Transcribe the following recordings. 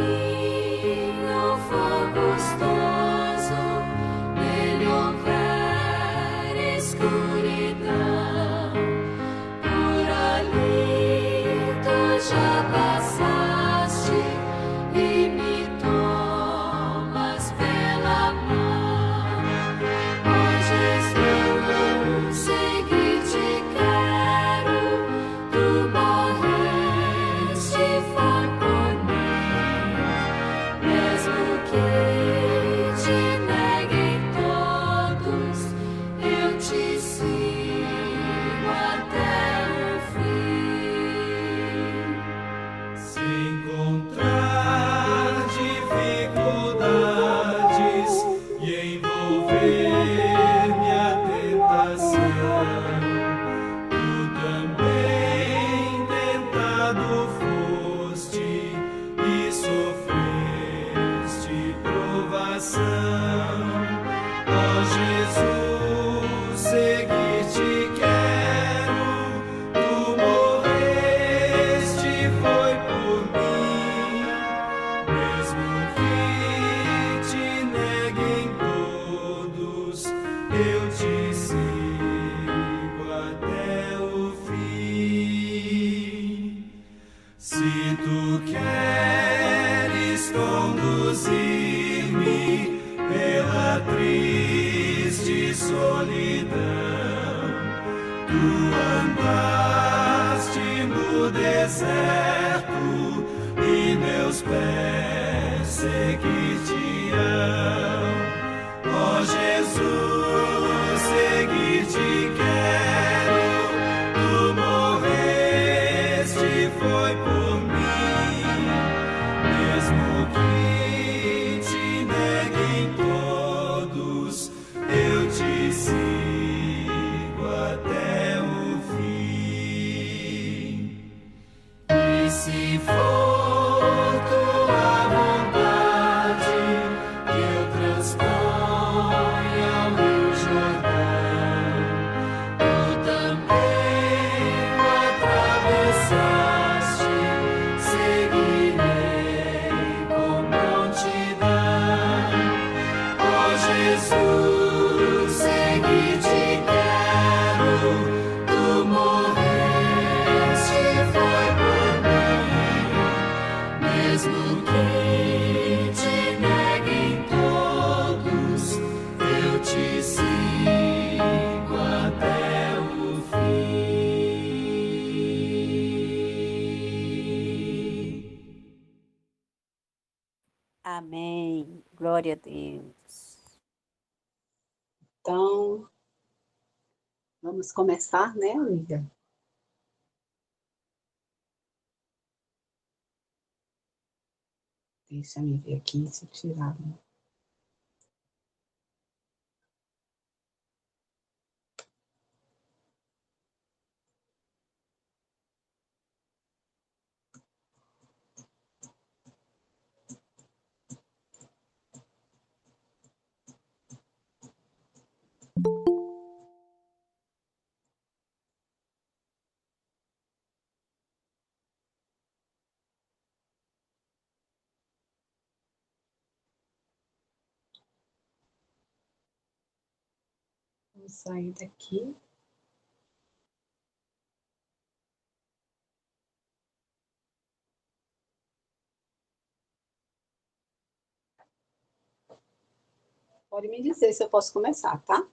o fogo gostoso, nele houver escuridão, por ali tu já passaste e me tomas pela mão. Ó Jesus, seguir-te quero, tu morreste foi por mim, mesmo que te neguem todos, eu te sigo até o fim. Se encontrar dificuldades e envolver-me a tentação, tu também tentado foste e sofreste provação. Ó Jesus, seguir-te quero, tu morreste foi por mim, mesmo que te neguem todos, eu te sigo até o fim. Se tu queres conduzir-me pela triste solidão, tu andaste no deserto e meus pés seguir-te-ão. Ó Jesus, seguir-te quero, tu morreste foi por mim, mesmo que te neguem todos, eu te sigo até o fim. E se for tua vontade que eu transponha o Rio Jordão, tu também o atravessaste, seguirei com prontidão. Ó Jesus, seguir-te quero, tu morreste foi por mim, mesmo que te neguem todos, eu te sigo até o fim. Amém. Glória a Deus. Então, vamos começar, né, amiga? Deixa eu ver aqui se tirar. Vou sair daqui. Pode me dizer se eu posso começar, tá?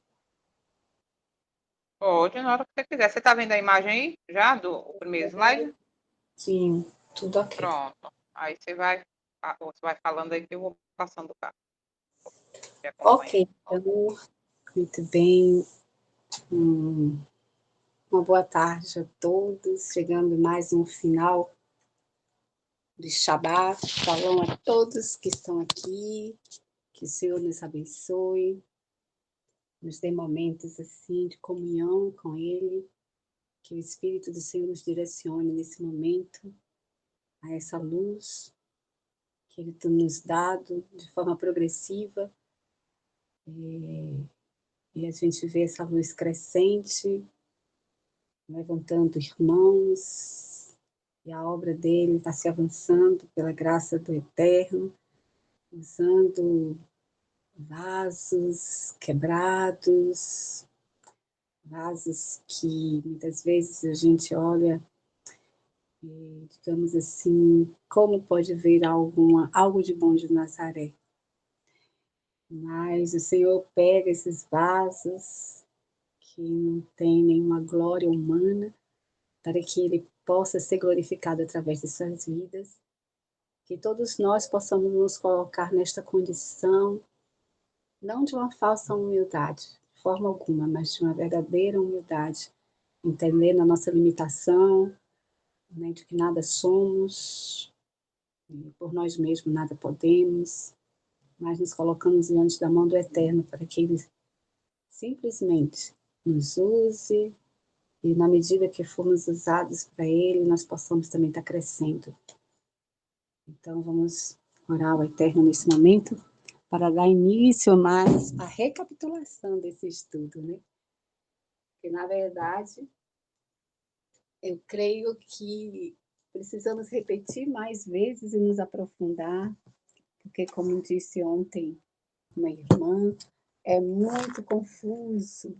Pode, na hora que você quiser. Você está vendo a imagem aí já do primeiro slide? Sim, tudo ok. Pronto. Aí você vai falando aí que eu vou passando o carro. Ok, então, muito bem. Uma boa tarde a todos. Chegando mais um final de Shabat. Shalom a todos que estão aqui. Que o Senhor nos abençoe. Nos dê momentos assim de comunhão com Ele. Que o Espírito do Senhor nos direcione nesse momento a essa luz que Ele tem nos dado de forma progressiva. E a gente vê essa luz crescente, levantando irmãos e a obra dele está se avançando pela graça do Eterno, usando vasos quebrados, vasos que muitas vezes a gente olha e, digamos assim, como pode ver algo de bom de Nazaré. Mas o Senhor pega esses vasos que não têm nenhuma glória humana, para que Ele possa ser glorificado através de suas vidas, que todos nós possamos nos colocar nesta condição, não de uma falsa humildade, de forma alguma, mas de uma verdadeira humildade, entendendo a nossa limitação, né, de que nada somos, e por nós mesmos nada podemos, mas nos colocamos diante da mão do Eterno para que Ele simplesmente nos use e na medida que formos usados para Ele, nós possamos também estar crescendo. Então vamos orar ao Eterno nesse momento para dar início mais à recapitulação desse estudo, né? Porque na verdade eu creio que precisamos repetir mais vezes e nos aprofundar, porque como disse ontem uma irmã, é muito confuso.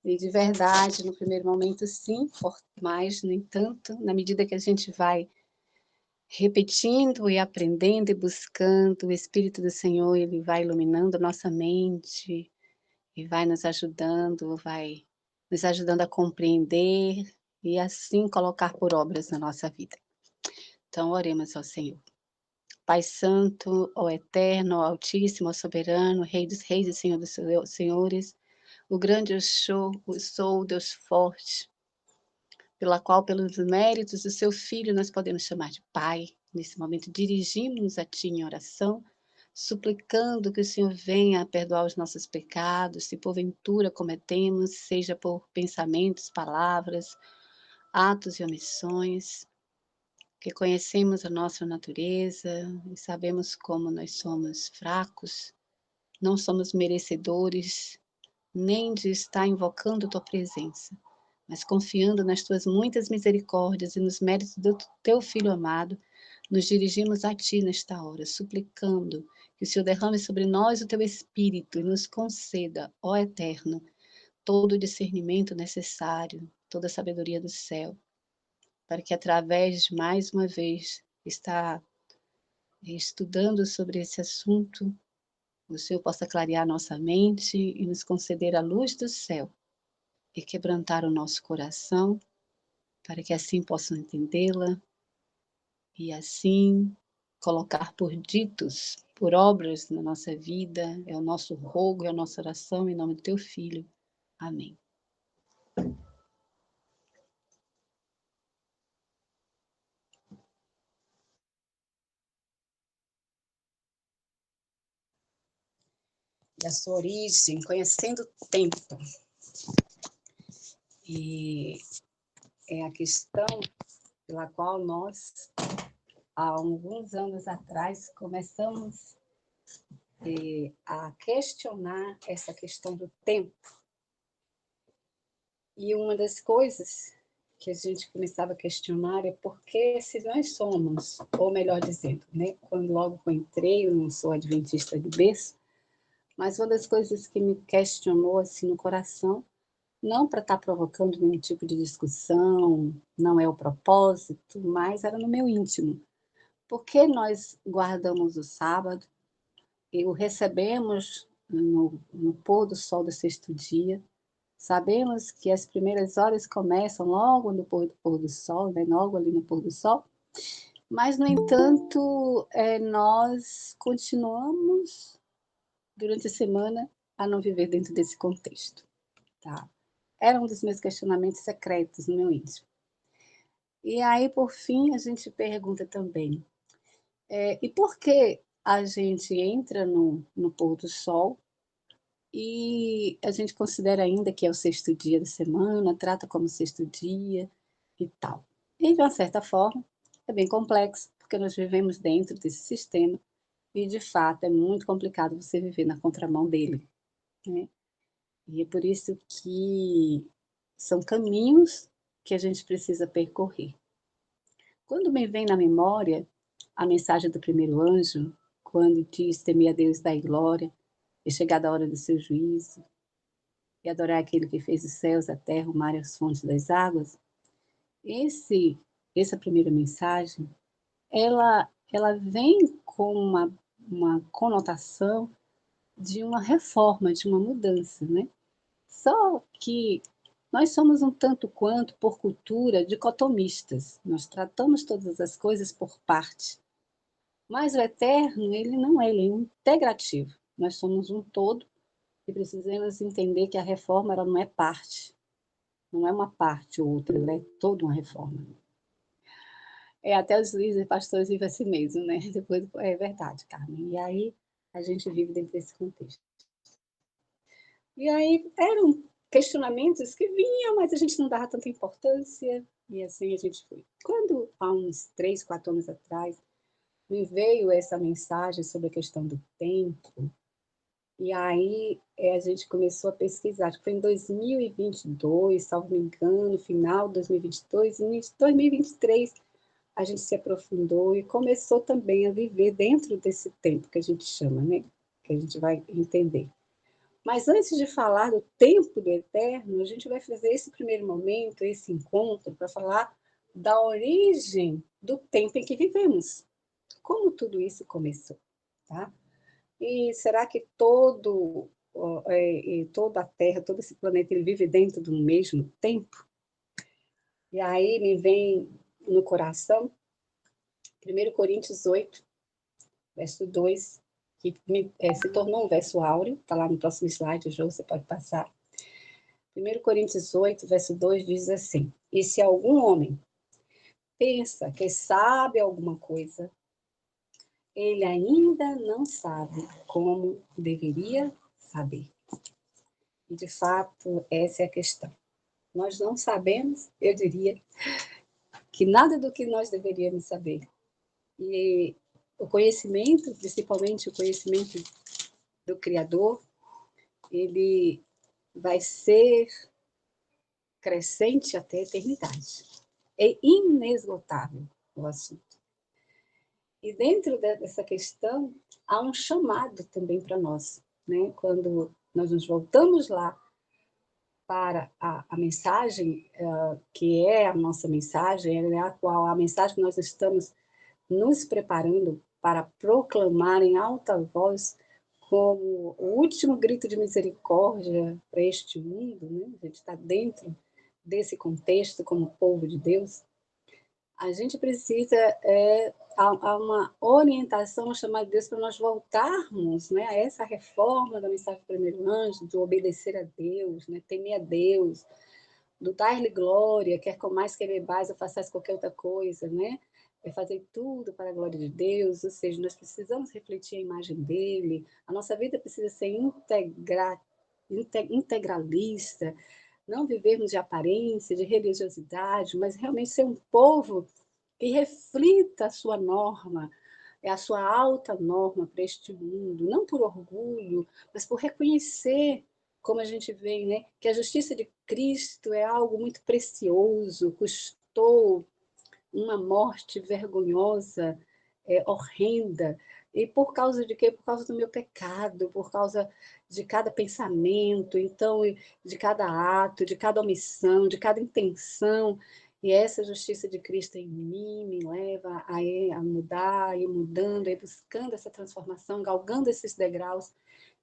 E de verdade, no primeiro momento, sim, mas, no entanto, na medida que a gente vai repetindo e aprendendo e buscando, o Espírito do Senhor, ele vai iluminando nossa mente e vai nos ajudando a compreender e assim colocar por obras na nossa vida. Então, oremos ao Senhor. Pai Santo, ó Eterno, ó Altíssimo, ó Soberano, Rei dos Reis e Senhor dos Senhores, o grande eu sou, Deus forte, pela qual, pelos méritos do seu Filho, nós podemos chamar de Pai. Nesse momento, dirigimos-nos a Ti em oração, suplicando que o Senhor venha a perdoar os nossos pecados, se porventura cometemos, seja por pensamentos, palavras, atos e omissões, que conhecemos a nossa natureza e sabemos como nós somos fracos, não somos merecedores nem de estar invocando Tua presença, mas confiando nas Tuas muitas misericórdias e nos méritos do Teu Filho amado, nos dirigimos a Ti nesta hora, suplicando que o Senhor derrame sobre nós o Teu Espírito e nos conceda, ó Eterno, todo o discernimento necessário, toda a sabedoria do céu, para que através de, mais uma vez, estar estudando sobre esse assunto, o Senhor possa clarear nossa mente e nos conceder a luz do céu e quebrantar o nosso coração, para que assim possam entendê-la e assim colocar por ditos, por obras na nossa vida. É o nosso rogo, é a nossa oração em nome do Teu Filho. Amém. E a sua origem, conhecendo o tempo. E é a questão pela qual nós, há alguns anos atrás, começamos a questionar essa questão do tempo. E uma das coisas que a gente começava a questionar é porque se nós somos, ou melhor dizendo, né, quando logo que eu entrei, eu não sou adventista de berço, mas uma das coisas que me questionou assim no coração, não para estar provocando nenhum tipo de discussão, não é o propósito, mas era no meu íntimo. Por que nós guardamos o sábado e o recebemos no pôr do sol do sexto dia? Sabemos que as primeiras horas começam logo no pôr do sol, né? Logo ali no pôr do sol, mas, no entanto, nós continuamos, durante a semana, a não viver dentro desse contexto. Tá? Era um dos meus questionamentos secretos no meu íntimo. E aí, por fim, a gente pergunta também, e por que a gente entra no pôr do sol e a gente considera ainda que é o sexto dia da semana, trata como sexto dia e tal? E, de uma certa forma, é bem complexo, porque nós vivemos dentro desse sistema e, de fato, é muito complicado você viver na contramão dele, né? E é por isso que são caminhos que a gente precisa percorrer. Quando me vem na memória a mensagem do primeiro anjo, quando diz: "Temei a Deus, dai glória, é chegada a hora do seu juízo, e adorar aquele que fez os céus, a terra, o mar e as fontes das águas", esse essa primeira mensagem, ela vem com uma conotação de uma reforma, de uma mudança, né. Só que nós somos um tanto quanto, por cultura, dicotomistas. Nós tratamos todas as coisas por parte. Mas o eterno, ele não é, ele é integrativo. Nós somos um todo e precisamos entender que a reforma ela não é parte. Não é uma parte ou outra, ela é toda uma reforma. Até os líderes e pastores vivem assim mesmo, né? Depois, é verdade, Carmen. E aí a gente vive dentro desse contexto. E aí eram questionamentos que vinham, mas a gente não dava tanta importância, e assim a gente foi. Quando, há uns 3, 4 anos atrás, me veio essa mensagem sobre a questão do tempo, e aí a gente começou a pesquisar, acho que foi em 2022, salvo me engano, final de 2022, início de 2023, a gente se aprofundou e começou também a viver dentro desse tempo que a gente chama, né? Que a gente vai entender. Mas antes de falar do tempo do eterno, a gente vai fazer esse primeiro momento, esse encontro, para falar da origem do tempo em que vivemos. Como tudo isso começou, tá? E será que toda a Terra, todo esse planeta, ele vive dentro do mesmo tempo? E aí me vem no coração 1 Coríntios 8, verso 2, que se tornou um verso áureo, está lá no próximo slide, Jô, você pode passar. 1 Coríntios 8, verso 2 diz assim: "E se algum homem pensa que sabe alguma coisa, ele ainda não sabe como deveria saber." E, de fato, essa é a questão. Nós não sabemos, eu diria, que nada do que nós deveríamos saber. E o conhecimento, principalmente o conhecimento do Criador, ele vai ser crescente até a eternidade. É inesgotável o assunto. E dentro dessa questão, há um chamado também para nós, né? Quando nós nos voltamos lá para a mensagem, que é a nossa mensagem, é a mensagem que nós estamos nos preparando para proclamar em alta voz como o último grito de misericórdia para este mundo, né? A gente está dentro desse contexto como povo de Deus. A gente precisa há uma orientação chamada de Deus para nós voltarmos, né, a essa reforma da mensagem do primeiro anjo, de obedecer a Deus, né, temer a Deus, do dar-lhe glória, quer comais, quer bebais, ou façais qualquer outra coisa, né? É fazer tudo para a glória de Deus, ou seja, nós precisamos refletir a imagem dele, a nossa vida precisa ser integralista, não vivermos de aparência, de religiosidade, mas realmente ser um povo que reflita a sua norma, a sua alta norma para este mundo, não por orgulho, mas por reconhecer, como a gente vê, né, que a justiça de Cristo é algo muito precioso, custou uma morte vergonhosa, horrenda. E por causa de quê? Por causa do meu pecado, por causa de cada pensamento, então, de cada ato, de cada omissão, de cada intenção. E essa justiça de Cristo em mim me leva a mudar, a ir mudando, a ir buscando essa transformação, galgando esses degraus.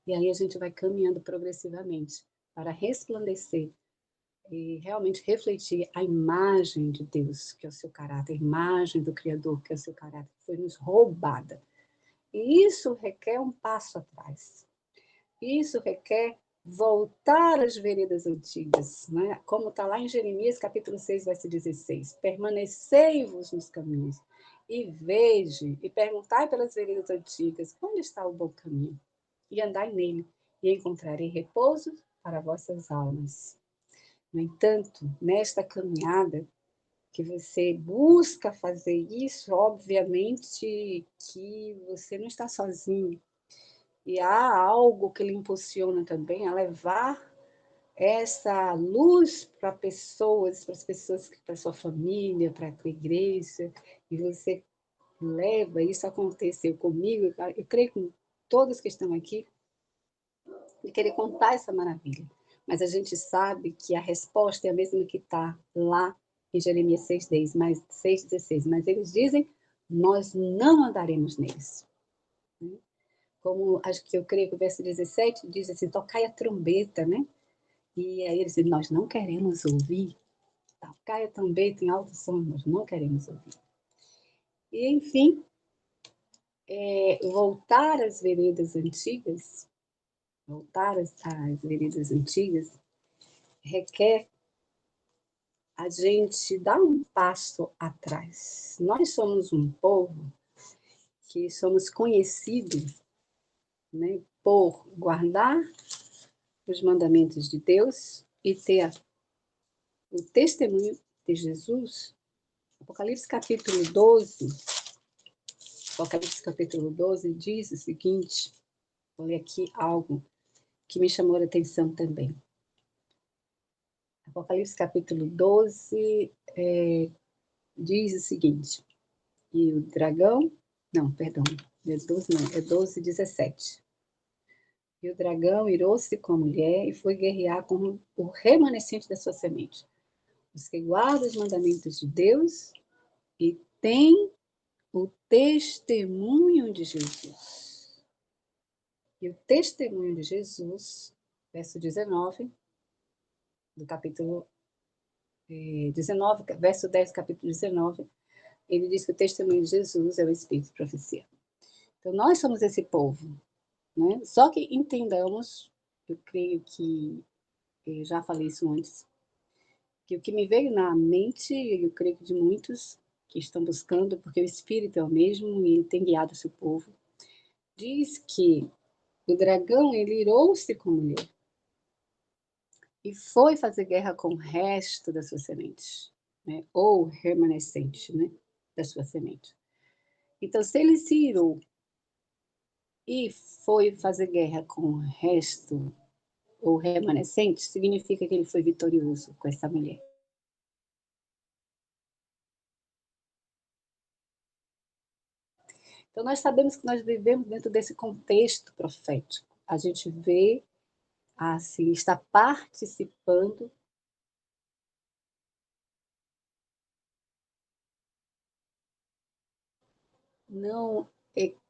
E aí a gente vai caminhando progressivamente para resplandecer e realmente refletir a imagem de Deus, que é o seu caráter, a imagem do Criador, que é o seu caráter, que foi nos roubada. E isso requer um passo atrás. Isso requer voltar às veredas antigas, né? Como está lá em Jeremias, capítulo 6, verso 16. "Permanecei-vos nos caminhos, e veja, e perguntai pelas veredas antigas, onde está o bom caminho? E andai nele, e encontrarei repouso para vossas almas." No entanto, nesta caminhada que você busca fazer isso, obviamente que você não está sozinho. E há algo que lhe impulsiona também a levar essa luz para pessoas, para as pessoas, para a sua família, para a tua igreja, e você leva, isso aconteceu comigo, eu creio com todos que estão aqui, de querer contar essa maravilha. Mas a gente sabe que a resposta é a mesma que está lá em Jeremias 6,16, mas eles dizem, nós não andaremos neles. Como acho que eu creio que o verso 17 diz assim, tocai a trombeta, né? E aí eles dizem, nós não queremos ouvir. Tocai a trombeta em alto som, nós não queremos ouvir. E, enfim, voltar às veredas antigas, requer a gente dar um passo atrás. Nós somos um povo que somos conhecidos, né, por guardar os mandamentos de Deus e ter o testemunho de Jesus. Apocalipse capítulo 12 diz o seguinte, vou ler aqui algo que me chamou a atenção também. Apocalipse capítulo 12 diz o seguinte, e o dragão, não, perdão, é 12 não, é 12, 17. E o dragão irou-se com a mulher e foi guerrear com o remanescente da sua semente, os que guardam os mandamentos de Deus e têm o testemunho de Jesus. E o testemunho de Jesus, verso 19, do capítulo 19, verso 10, capítulo 19, ele diz que o testemunho de Jesus é o Espírito de profecia. Então, nós somos esse povo, né? Só que entendamos, eu creio que, eu já falei isso antes, que o que me veio na mente, eu creio que de muitos que estão buscando, porque o Espírito é o mesmo e ele tem guiado o seu povo, diz que o dragão, ele irou-se com a mulher e foi fazer guerra com o resto da sua semente, né? Ou remanescente, né? Da sua semente. Então, se ele se irou e foi fazer guerra com o resto, ou remanescente, significa que ele foi vitorioso com essa mulher. Então, nós sabemos que nós vivemos dentro desse contexto profético. A gente vê, assim, está participando não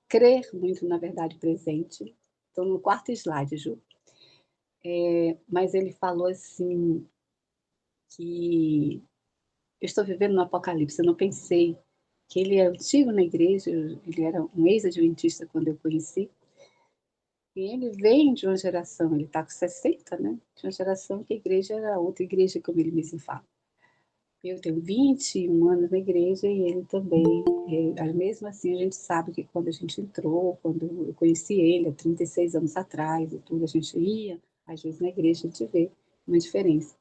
crer muito na verdade presente. Estou no quarto slide, Ju. Mas ele falou assim que eu estou vivendo no Apocalipse. Eu não pensei que ele é antigo na igreja, ele era um ex-adventista quando eu conheci. E ele vem de uma geração, ele está com 60, né? De uma geração que a igreja era outra igreja, como ele mesmo fala. Eu tenho 21 anos na igreja e ele também. Mesmo assim, a gente sabe que quando a gente entrou, quando eu conheci ele há 36 anos atrás e tudo, a gente ia, às vezes na igreja a gente vê uma diferença.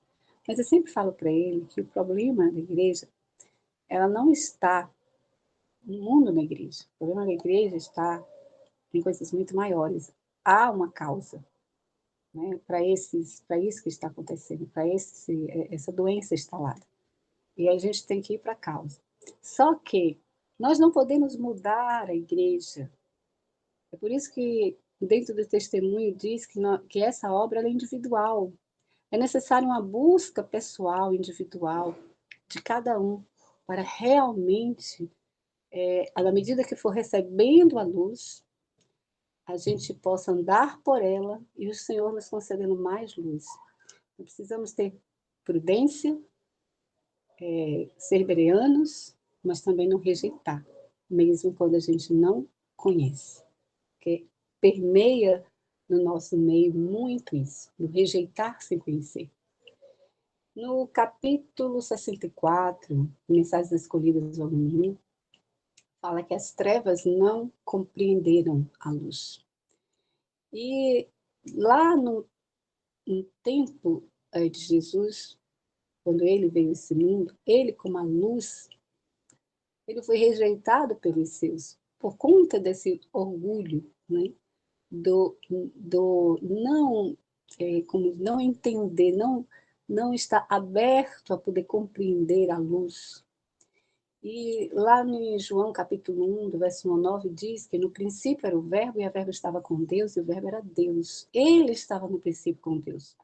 Mas eu sempre falo para ele que o problema da igreja, ela não está no mundo na igreja. O problema da igreja está em coisas muito maiores. Há uma causa, né, para isso que está acontecendo, para essa doença instalada. E a gente tem que ir para a causa. Só que nós não podemos mudar a igreja. É por isso que dentro do testemunho diz que essa obra é individual. É necessário uma busca pessoal, individual, de cada um, para realmente, à medida que for recebendo a luz, a gente possa andar por ela e o Senhor nos concedendo mais luz. Então, precisamos ter prudência, ser bereanos, mas também não rejeitar, mesmo quando a gente não conhece. Porque permeia no nosso meio muito isso, no rejeitar sem conhecer. No capítulo 64, Mensagens Escolhidas, volume 1, fala que as trevas não compreenderam a luz. E lá no tempo de Jesus, quando ele veio a esse mundo, ele como a luz, ele foi rejeitado pelos seus, por conta desse orgulho, né? do não como não entender, não está aberto a poder compreender a luz. E lá em João capítulo 1, do verso 1 ao 9, diz que no princípio era o verbo, e o verbo estava com Deus, e o verbo era Deus. Ele estava no princípio com Deus.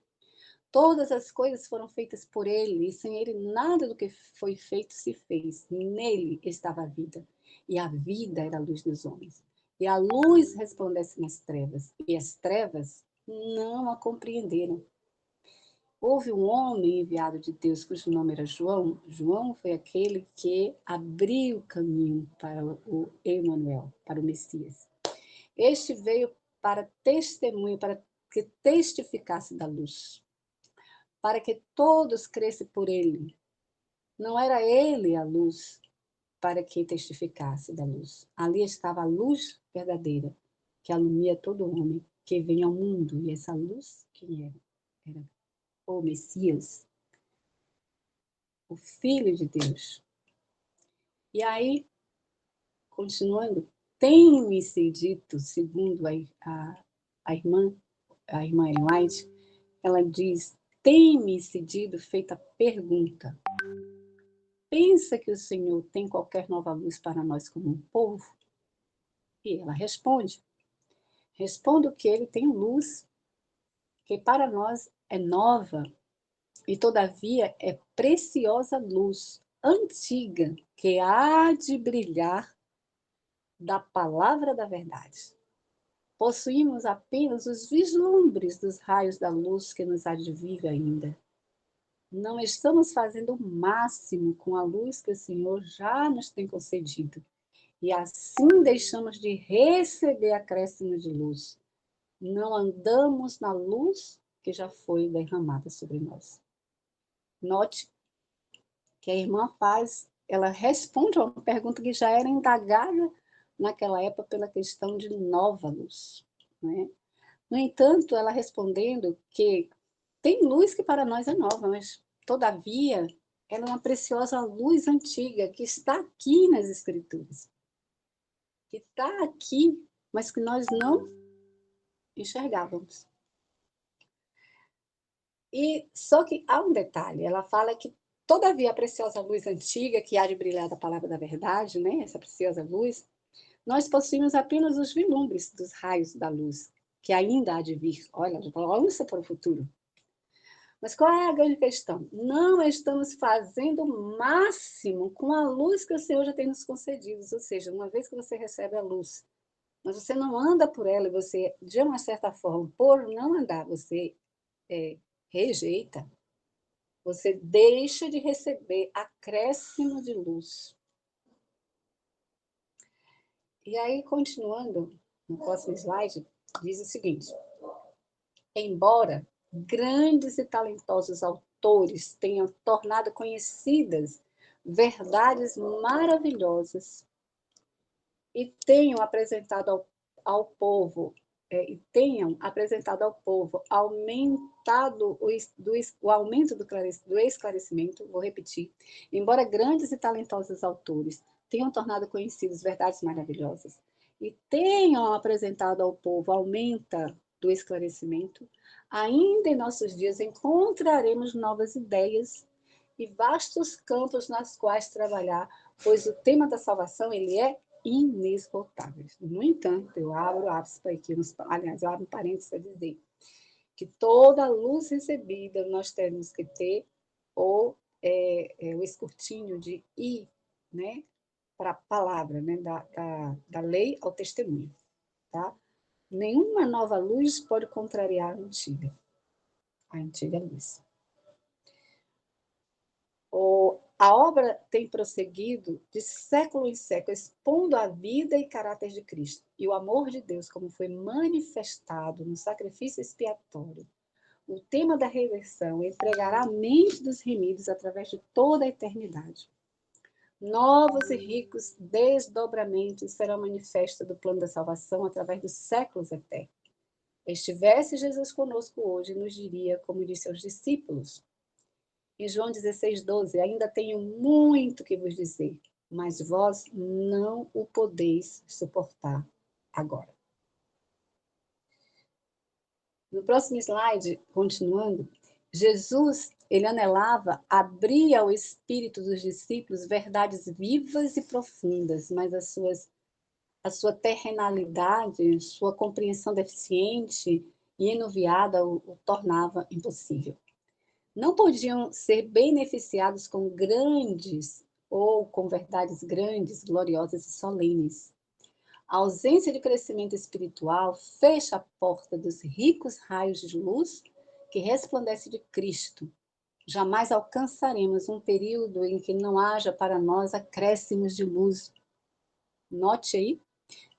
Todas as coisas foram feitas por ele, e sem ele nada do que foi feito se fez. Nele estava a vida, e a vida era a luz dos homens. E a luz resplandece nas trevas, e as trevas não a compreenderam. Houve um homem enviado de Deus, cujo nome era João. João foi aquele que abriu o caminho para o Emanuel, para o Messias. Este veio para testemunho, para que testificasse da luz, para que todos crescem por ele. Não era ele a luz para que testificasse da luz. Ali estava a luz verdadeira, que alumia todo homem que vem ao mundo. E essa luz, quem era? Era o Messias, o Filho de Deus. E aí, continuando, tem-me se dito, segundo a irmã Ellen White, ela diz, tem-me se dito feita pergunta. Pensa que o Senhor tem qualquer nova luz para nós como um povo? E ela responde, respondo que ele tem luz, que para nós é nova, e todavia é preciosa luz, antiga, que há de brilhar da palavra da verdade. Possuímos apenas os vislumbres dos raios da luz que nos há de vir ainda. Não estamos fazendo o máximo com a luz que o Senhor já nos tem concedido, e assim deixamos de receber acréscimo de luz. Não andamos na luz que já foi derramada sobre nós. Note que a irmã faz, ela responde a uma pergunta que já era indagada naquela época pela questão de nova luz, né? No entanto, ela respondendo que tem luz que para nós é nova, mas, todavia, ela é uma preciosa luz antiga que está aqui nas Escrituras, que está aqui, mas que nós não enxergávamos. E só que há um detalhe, ela fala que, todavia, a preciosa luz antiga, que há de brilhar da palavra da verdade, né, essa preciosa luz, nós possuímos apenas os vislumbres dos raios da luz, que ainda há de vir. Olha, vamos para o futuro. Mas qual é a grande questão? Não estamos fazendo o máximo com a luz que o Senhor já tem nos concedido. Ou seja, uma vez que você recebe a luz, mas você não anda por ela, e você, de uma certa forma, por não andar, você rejeita, você deixa de receber acréscimo de luz. E aí, continuando, no próximo slide, diz o seguinte: embora grandes e talentosos autores tenham tornado conhecidas verdades maravilhosas e tenham apresentado ao povo, aumentado o aumento do esclarecimento, vou repetir, embora grandes e talentosos autores tenham tornado conhecidas verdades maravilhosas e tenham apresentado ao povo aumento do esclarecimento, ainda em nossos dias encontraremos novas ideias e vastos campos nas quais trabalhar, pois o tema da salvação ele é inesgotável. No entanto, eu abro aspas aqui, aliás, eu abro parênteses para dizer que toda luz recebida nós temos que ter o escrutínio de ir, né, para a palavra, né, da lei ao testemunho, tá? Nenhuma nova luz pode contrariar a antiga luz. A obra tem prosseguido de século em século, expondo a vida e caráter de Cristo e o amor de Deus, como foi manifestado no sacrifício expiatório. O tema da redenção entregará a mente dos remidos através de toda a eternidade. Novos e ricos desdobramentos serão manifestos do plano da salvação através dos séculos eternos. Estivesse Jesus conosco hoje, nos diria, como disse aos discípulos, em João 16:12, ainda tenho muito que vos dizer, mas vós não o podeis suportar agora. No próximo slide, continuando, Jesus, ele anelava abrir ao espírito dos discípulos verdades vivas e profundas, mas a sua terrenalidade, sua compreensão deficiente e enuviada o tornava impossível. Não podiam ser beneficiados com grandes ou com verdades grandes, gloriosas e solenes. A ausência de crescimento espiritual fecha a porta dos ricos raios de luz que resplandece de Cristo. Jamais alcançaremos um período em que não haja para nós acréscimos de luz. Note aí,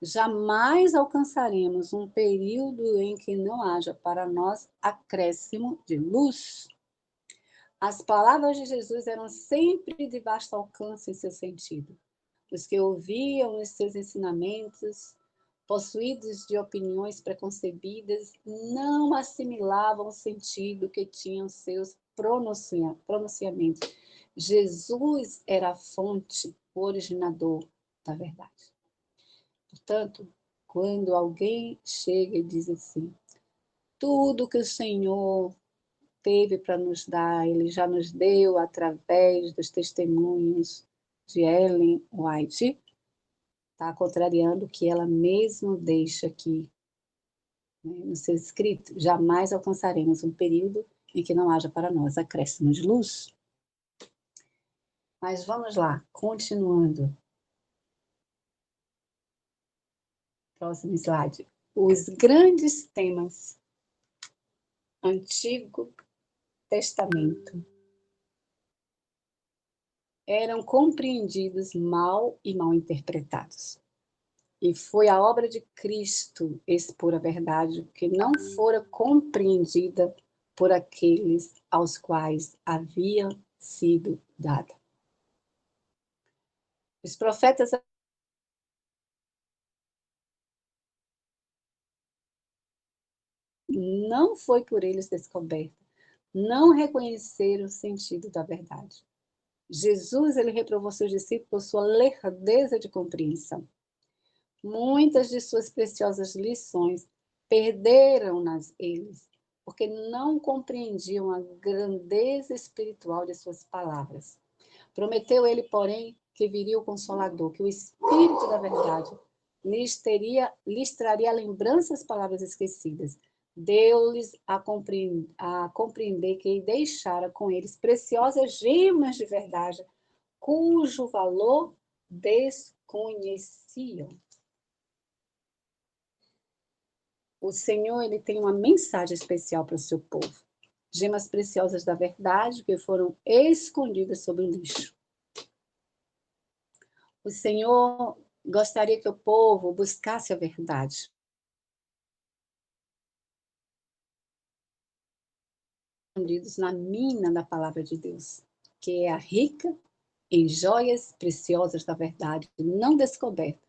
jamais alcançaremos um período em que não haja para nós acréscimo de luz. As palavras de Jesus eram sempre de vasto alcance em seu sentido. Os que ouviam os seus ensinamentos, possuídos de opiniões preconcebidas, não assimilavam o sentido que tinham seus pronunciamentos. Jesus era a fonte, o originador da verdade. Portanto, quando alguém chega e diz assim, tudo que o Senhor teve para nos dar, Ele já nos deu através dos testemunhos de Ellen White, está contrariando o que ela mesma deixa aqui, né, no seu escrito. Jamais alcançaremos um período em que não haja para nós acréscimo de luz. Mas vamos lá, continuando. Próximo slide. Os grandes temas. Antigo Testamento. Eram compreendidos mal e mal interpretados. E foi a obra de Cristo expor a verdade que não fora compreendida por aqueles aos quais havia sido dada. Os profetas não foi por eles descoberta, não reconheceram o sentido da verdade. Jesus, ele reprovou seus discípulos por sua lerdeza de compreensão. Muitas de suas preciosas lições perderam-nas eles, porque não compreendiam a grandeza espiritual de suas palavras. Prometeu ele, porém, que viria o Consolador, que o Espírito da verdade lhes traria lembranças palavras esquecidas. Deu-lhes a compreender que deixara com eles preciosas gemas de verdade, cujo valor desconheciam. O Senhor, ele tem uma mensagem especial para o seu povo. Gemas preciosas da verdade que foram escondidas sob o lixo. O Senhor gostaria que o povo buscasse a verdade. Escondidos na mina da palavra de Deus, que é a rica em joias preciosas da verdade, não descoberta,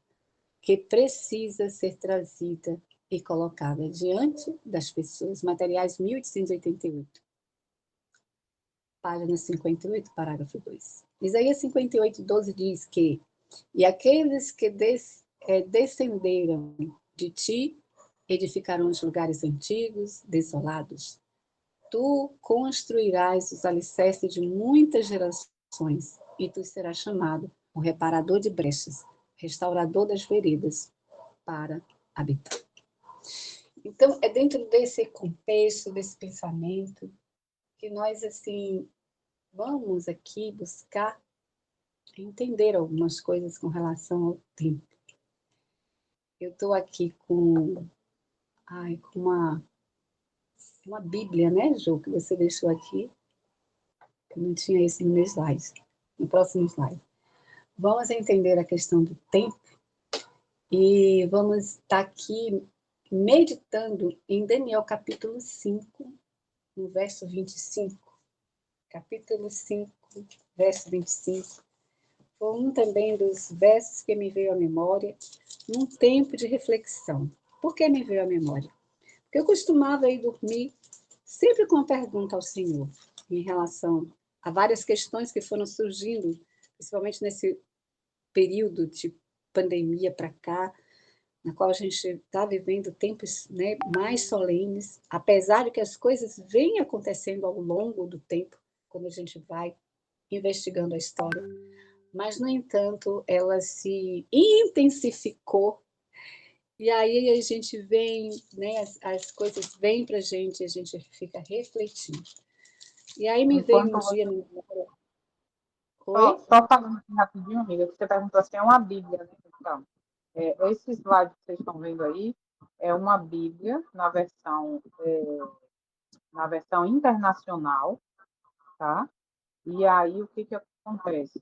que precisa ser trazida e colocada diante das pessoas. Materiais 1888. Página 58, parágrafo 2. Isaías 58, 12 diz que e aqueles que descenderam de ti edificarão os lugares antigos, desolados. Tu construirás os alicerces de muitas gerações, e tu serás chamado o reparador de brechas, restaurador das veredas, para habitar. Então, é dentro desse contexto, desse pensamento, que nós, assim, vamos aqui buscar entender algumas coisas com relação ao tempo. Eu estou aqui com uma Bíblia, né, Ju, que você deixou aqui. Eu não tinha isso no meu slide. No próximo slide. Vamos entender a questão do tempo e vamos estar aqui meditando em Daniel capítulo 5, no verso 25. Capítulo 5, verso 25. Foi um também dos versos que me veio à memória num tempo de reflexão. Por que me veio à memória? Porque eu costumava ir dormir sempre com uma pergunta ao Senhor, em relação a várias questões que foram surgindo, principalmente nesse período de pandemia para cá, na qual a gente está vivendo tempos, né, mais solenes, apesar de que as coisas vêm acontecendo ao longo do tempo, quando a gente vai investigando a história, mas, no entanto, ela se intensificou, e aí a gente vem, né, as coisas vêm para a gente fica refletindo. E aí me veio Enquanto um você... dia... Só, Oi? só falando aqui rapidinho, amiga, que você perguntou assim, é uma Bíblia, né? Então, esse slide que vocês estão vendo aí é uma Bíblia na versão internacional, tá? E aí, o que que acontece?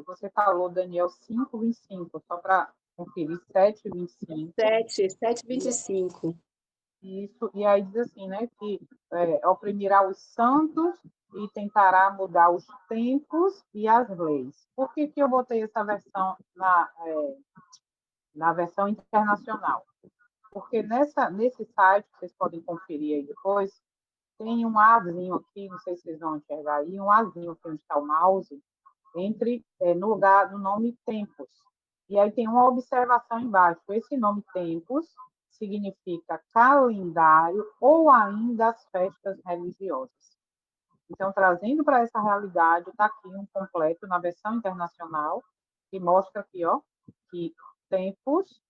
Você falou Daniel 5:25, só para conferir, 7:25. 7:25. Isso, e aí diz assim, né, que oprimirá os santos e tentará mudar os tempos e as leis. Por que que eu botei essa versão na versão internacional? Porque nesse site, vocês podem conferir aí depois, tem um azinho aqui, não sei se vocês vão enxergar aí, um azinho aqui onde está o mouse, no lugar do nome tempos. E aí tem uma observação embaixo. Esse nome tempos significa calendário ou ainda as festas religiosas. Então, trazendo para essa realidade, está aqui um completo na versão internacional, que mostra aqui, ó, que tempos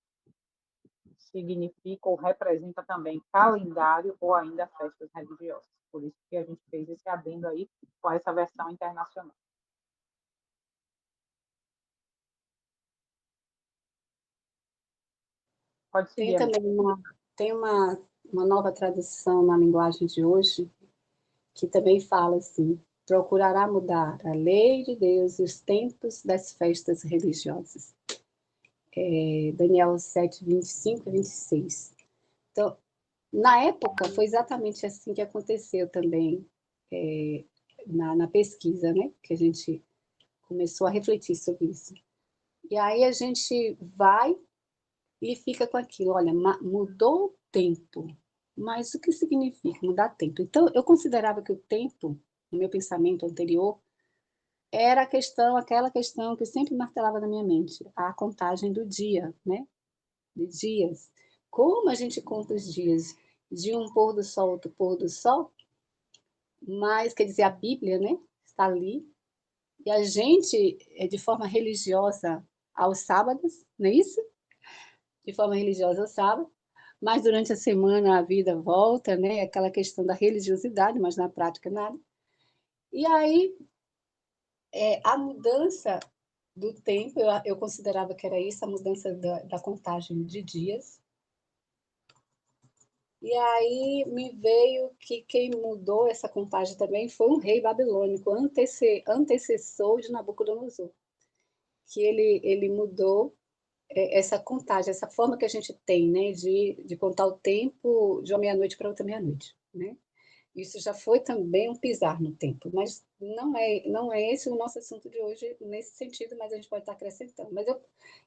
significa ou representa também calendário ou ainda festas religiosas. Por isso que a gente fez esse adendo aí com essa versão internacional. Pode Tem seguir, amigo. também uma nova tradução na linguagem de hoje, que também fala assim: procurará mudar a lei de Deus e os tempos das festas religiosas. Daniel 7, 25 e 26. Então, na época, foi exatamente assim que aconteceu também, na pesquisa, né? Que a gente começou a refletir sobre isso. E aí a gente vai e fica com aquilo, olha, mudou o tempo, mas o que significa mudar tempo? Então, eu considerava que o tempo, no meu pensamento anterior, era aquela questão que sempre martelava na minha mente, a contagem do dia, né? De dias. Como a gente conta os dias de um pôr do sol, outro pôr do sol, mas, quer dizer, a Bíblia, né? Está ali, e a gente, de forma religiosa, aos sábados, não é isso? De forma religiosa aos sábados, mas durante a semana a vida volta, né? Aquela questão da religiosidade, mas na prática nada. E aí, a mudança do tempo, eu considerava que era isso, a mudança da contagem de dias. E aí me veio que quem mudou essa contagem também foi um rei babilônico, antecessor de Nabucodonosor, que ele mudou essa contagem, essa forma que a gente tem, né, de contar o tempo de uma meia-noite para outra meia-noite, né? Isso já foi também um pisar no tempo, mas não é esse o nosso assunto de hoje nesse sentido, mas a gente pode estar acrescentando. Mas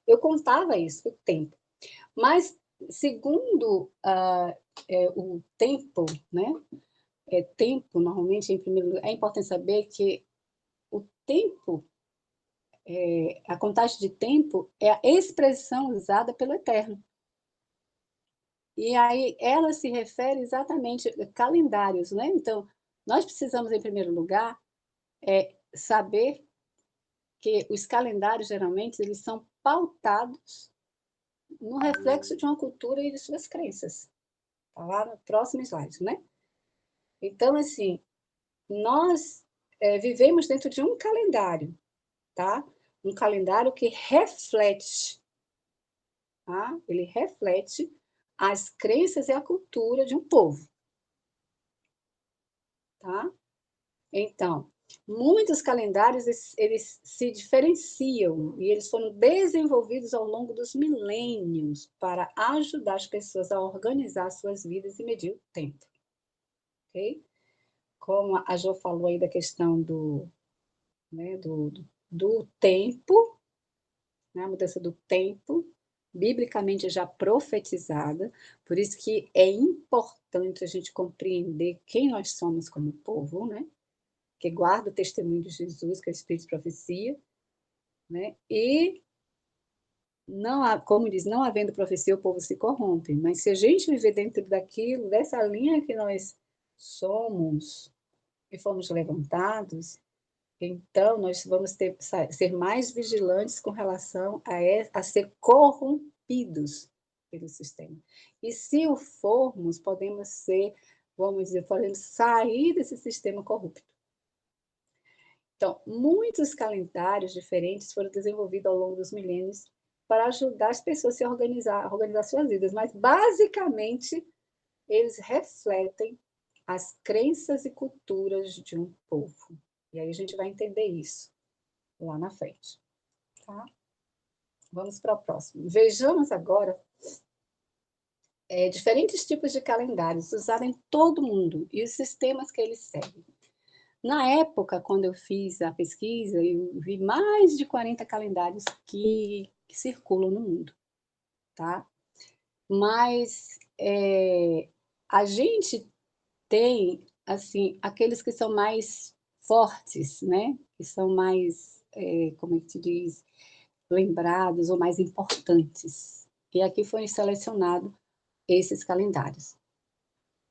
eu contava isso, o tempo. Mas, segundo o tempo, né? Tempo, normalmente, em primeiro lugar, é importante saber que o tempo, a contagem de tempo, é a expressão usada pelo Eterno. E aí ela se refere exatamente a calendários, né? Então, nós precisamos, em primeiro lugar, saber que os calendários, geralmente, eles são pautados no reflexo de uma cultura e de suas crenças. Está lá no próximo slide, né? Então, assim, nós vivemos dentro de um calendário, tá? Um calendário que reflete, tá? Ele reflete as crenças e a cultura de um povo, tá? Então, muitos calendários eles se diferenciam e eles foram desenvolvidos ao longo dos milênios para ajudar as pessoas a organizar suas vidas e medir o tempo, ok? Como a Jo falou aí da questão né, do tempo, né, a mudança do tempo, biblicamente já profetizada, por isso que é importante a gente compreender quem nós somos como povo, né? Que guarda o testemunho de Jesus, que é o Espírito de profecia, né? E como diz, não havendo profecia, o povo se corrompe. Mas se a gente viver dentro daquilo, dessa linha que nós somos e fomos levantados, então nós vamos ser mais vigilantes com relação a ser corrompidos pelo sistema. E se o formos, podemos ser, vamos dizer, podemos sair desse sistema corrupto. Então, muitos calendários diferentes foram desenvolvidos ao longo dos milênios para ajudar as pessoas a se organizar suas vidas, mas basicamente eles refletem as crenças e culturas de um povo. E aí a gente vai entender isso lá na frente. Tá? Vamos para o próximo. Vejamos agora diferentes tipos de calendários usados em todo o mundo e os sistemas que eles seguem. Na época, quando eu fiz a pesquisa, eu vi mais de 40 calendários que circulam no mundo, tá? Mas a gente tem, assim, aqueles que são mais fortes, né? Que são mais, como é que se diz, lembrados ou mais importantes. E aqui foi selecionado esses calendários.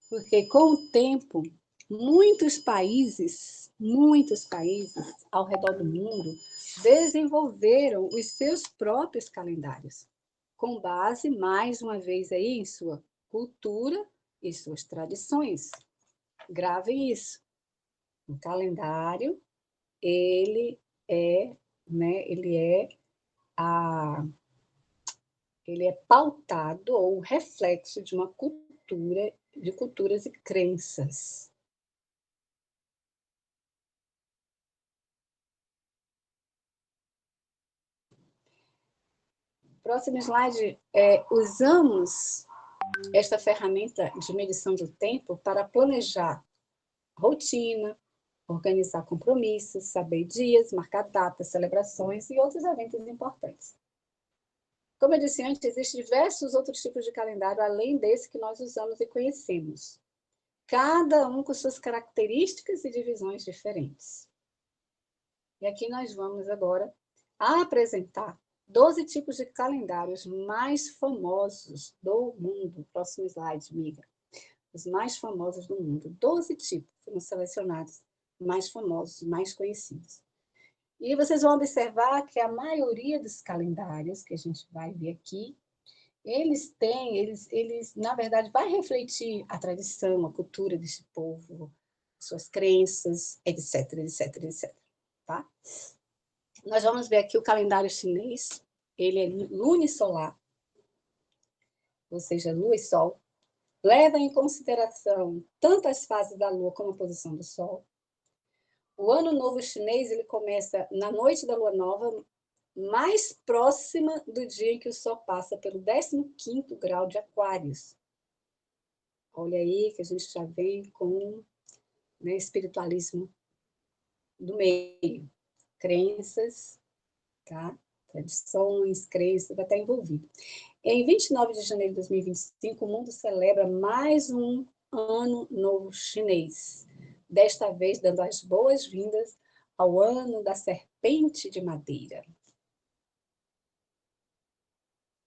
Porque com o tempo, muitos países ao redor do mundo desenvolveram os seus próprios calendários, com base, mais uma vez, aí, em sua cultura e suas tradições. Gravem isso. O calendário, ele é pautado ou reflexo de uma cultura, de culturas e crenças. Próximo slide. Usamos esta ferramenta de medição do tempo para planejar rotina, organizar compromissos, saber dias, marcar datas, celebrações e outros eventos importantes. Como eu disse antes, existem diversos outros tipos de calendário, além desse que nós usamos e conhecemos. Cada um com suas características e divisões diferentes. E aqui nós vamos agora apresentar 12 tipos de calendários mais famosos do mundo. Próximo slide, amiga. Os mais famosos do mundo. 12 tipos foram selecionados, mais famosos, mais conhecidos. E vocês vão observar que a maioria dos calendários que a gente vai ver aqui, eles na verdade, vai refletir a tradição, a cultura desse povo, suas crenças, etc, etc, etc. Tá? Nós vamos ver aqui o calendário chinês, ele é lunisolar, ou seja, lua e sol, leva em consideração tanto as fases da lua como a posição do sol. O ano novo chinês, ele começa na noite da lua nova, mais próxima do dia em que o sol passa pelo 15º grau de Aquários. Olha aí que a gente já vem com, né, espiritualismo do meio. Crenças, tá? Tradições, crenças, vai estar envolvido. Em 29 de janeiro de 2025, o mundo celebra mais um ano novo chinês, desta vez dando as boas-vindas ao ano da serpente de madeira.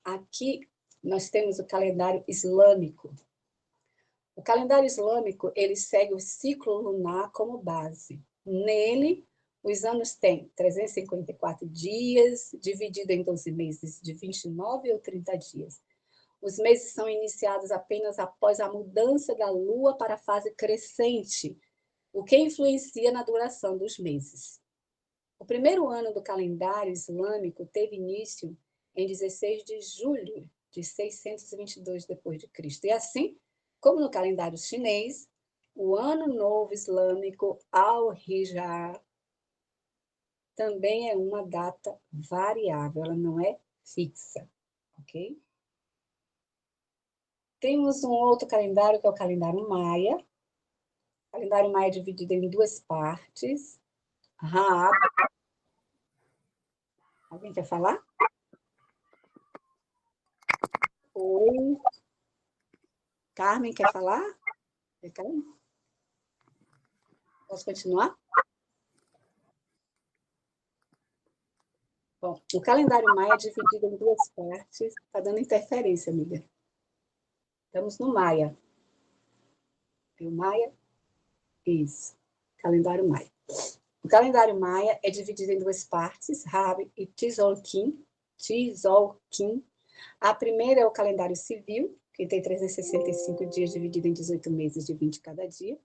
Aqui nós temos o calendário islâmico. O calendário islâmico, ele segue o ciclo lunar como base. Nele, os anos têm 354 dias, dividido em 12 meses de 29 ou 30 dias. Os meses são iniciados apenas após a mudança da lua para a fase crescente, o que influencia na duração dos meses. O primeiro ano do calendário islâmico teve início em 16 de julho de 622 d.C. E assim, como no calendário chinês, o Ano Novo Islâmico Al-Hijra também é uma data variável, ela não é fixa, ok? Temos um outro calendário, que é o calendário maia. O calendário maia é dividido em duas partes. Alguém quer falar? Oi. Carmen, quer falar? Posso continuar? Bom, o calendário maia é dividido em duas partes. Está dando interferência, amiga. Estamos no maia. Viu maia? Isso. Calendário maia. O calendário maia é dividido em duas partes, Rabi e Tzolk'in. A primeira é o calendário civil, que tem 365 dias dividido em 18 meses de 20 cada dia.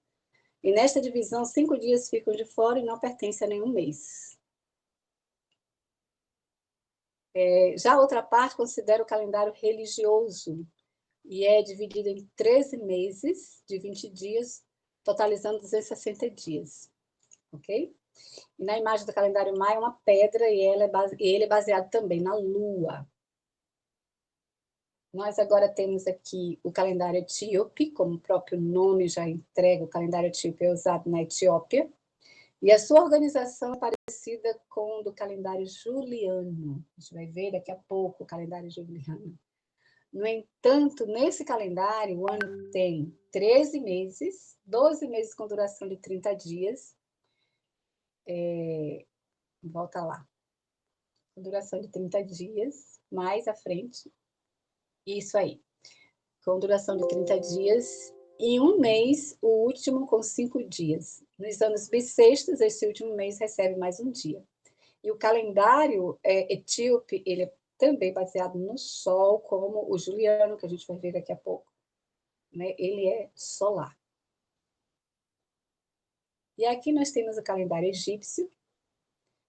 E nesta divisão, 5 dias ficam de fora e não pertencem a nenhum mês. Já a outra parte considera o calendário religioso, e é dividido em 13 meses de 20 dias, totalizando 260 dias. Ok? E na imagem do calendário maia é uma pedra, e ele é baseado também na lua. Nós agora temos aqui o calendário etíope, como o próprio nome já entrega, o calendário etíope é usado na Etiópia, e a sua organização é parecida com o do calendário juliano. A gente vai ver daqui a pouco o calendário juliano. No entanto, nesse calendário, o ano tem 13 meses, 12 meses com duração de 30 dias. Volta lá. Com duração de 30 dias, mais à frente. Isso aí. Com duração de 30 dias. E um mês, o último com 5 dias. Nos anos bissextos, esse último mês recebe mais um dia. E o calendário etíope, ele é também baseado no Sol, como o juliano, que a gente vai ver daqui a pouco. Né? Ele é solar. E aqui nós temos o calendário egípcio.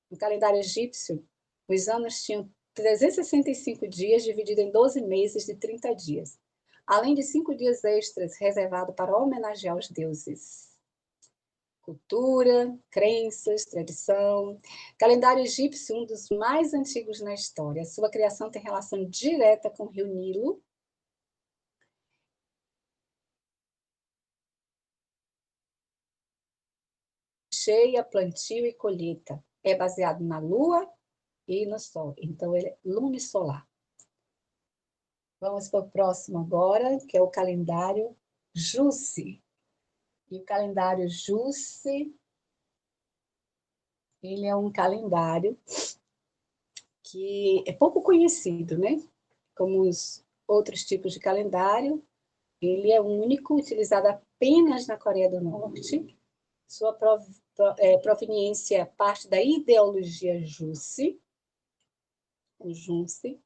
No calendário egípcio, os anos tinham 365 dias, dividido em 12 meses de 30 dias. Além de 5 dias extras reservados para homenagear os deuses. Cultura, crenças, tradição. Calendário egípcio, um dos mais antigos na história. Sua criação tem relação direta com o rio Nilo. Cheia, plantio e colheita. É baseado na lua e no sol. Então, ele é lunisolar. Vamos para o próximo agora, que é o calendário Jussi. E o calendário Jussi, ele é um calendário que é pouco conhecido, né? Como os outros tipos de calendário, ele é único, utilizado apenas na Coreia do Norte. Sua proveniência parte da ideologia Jussi, o Junsi,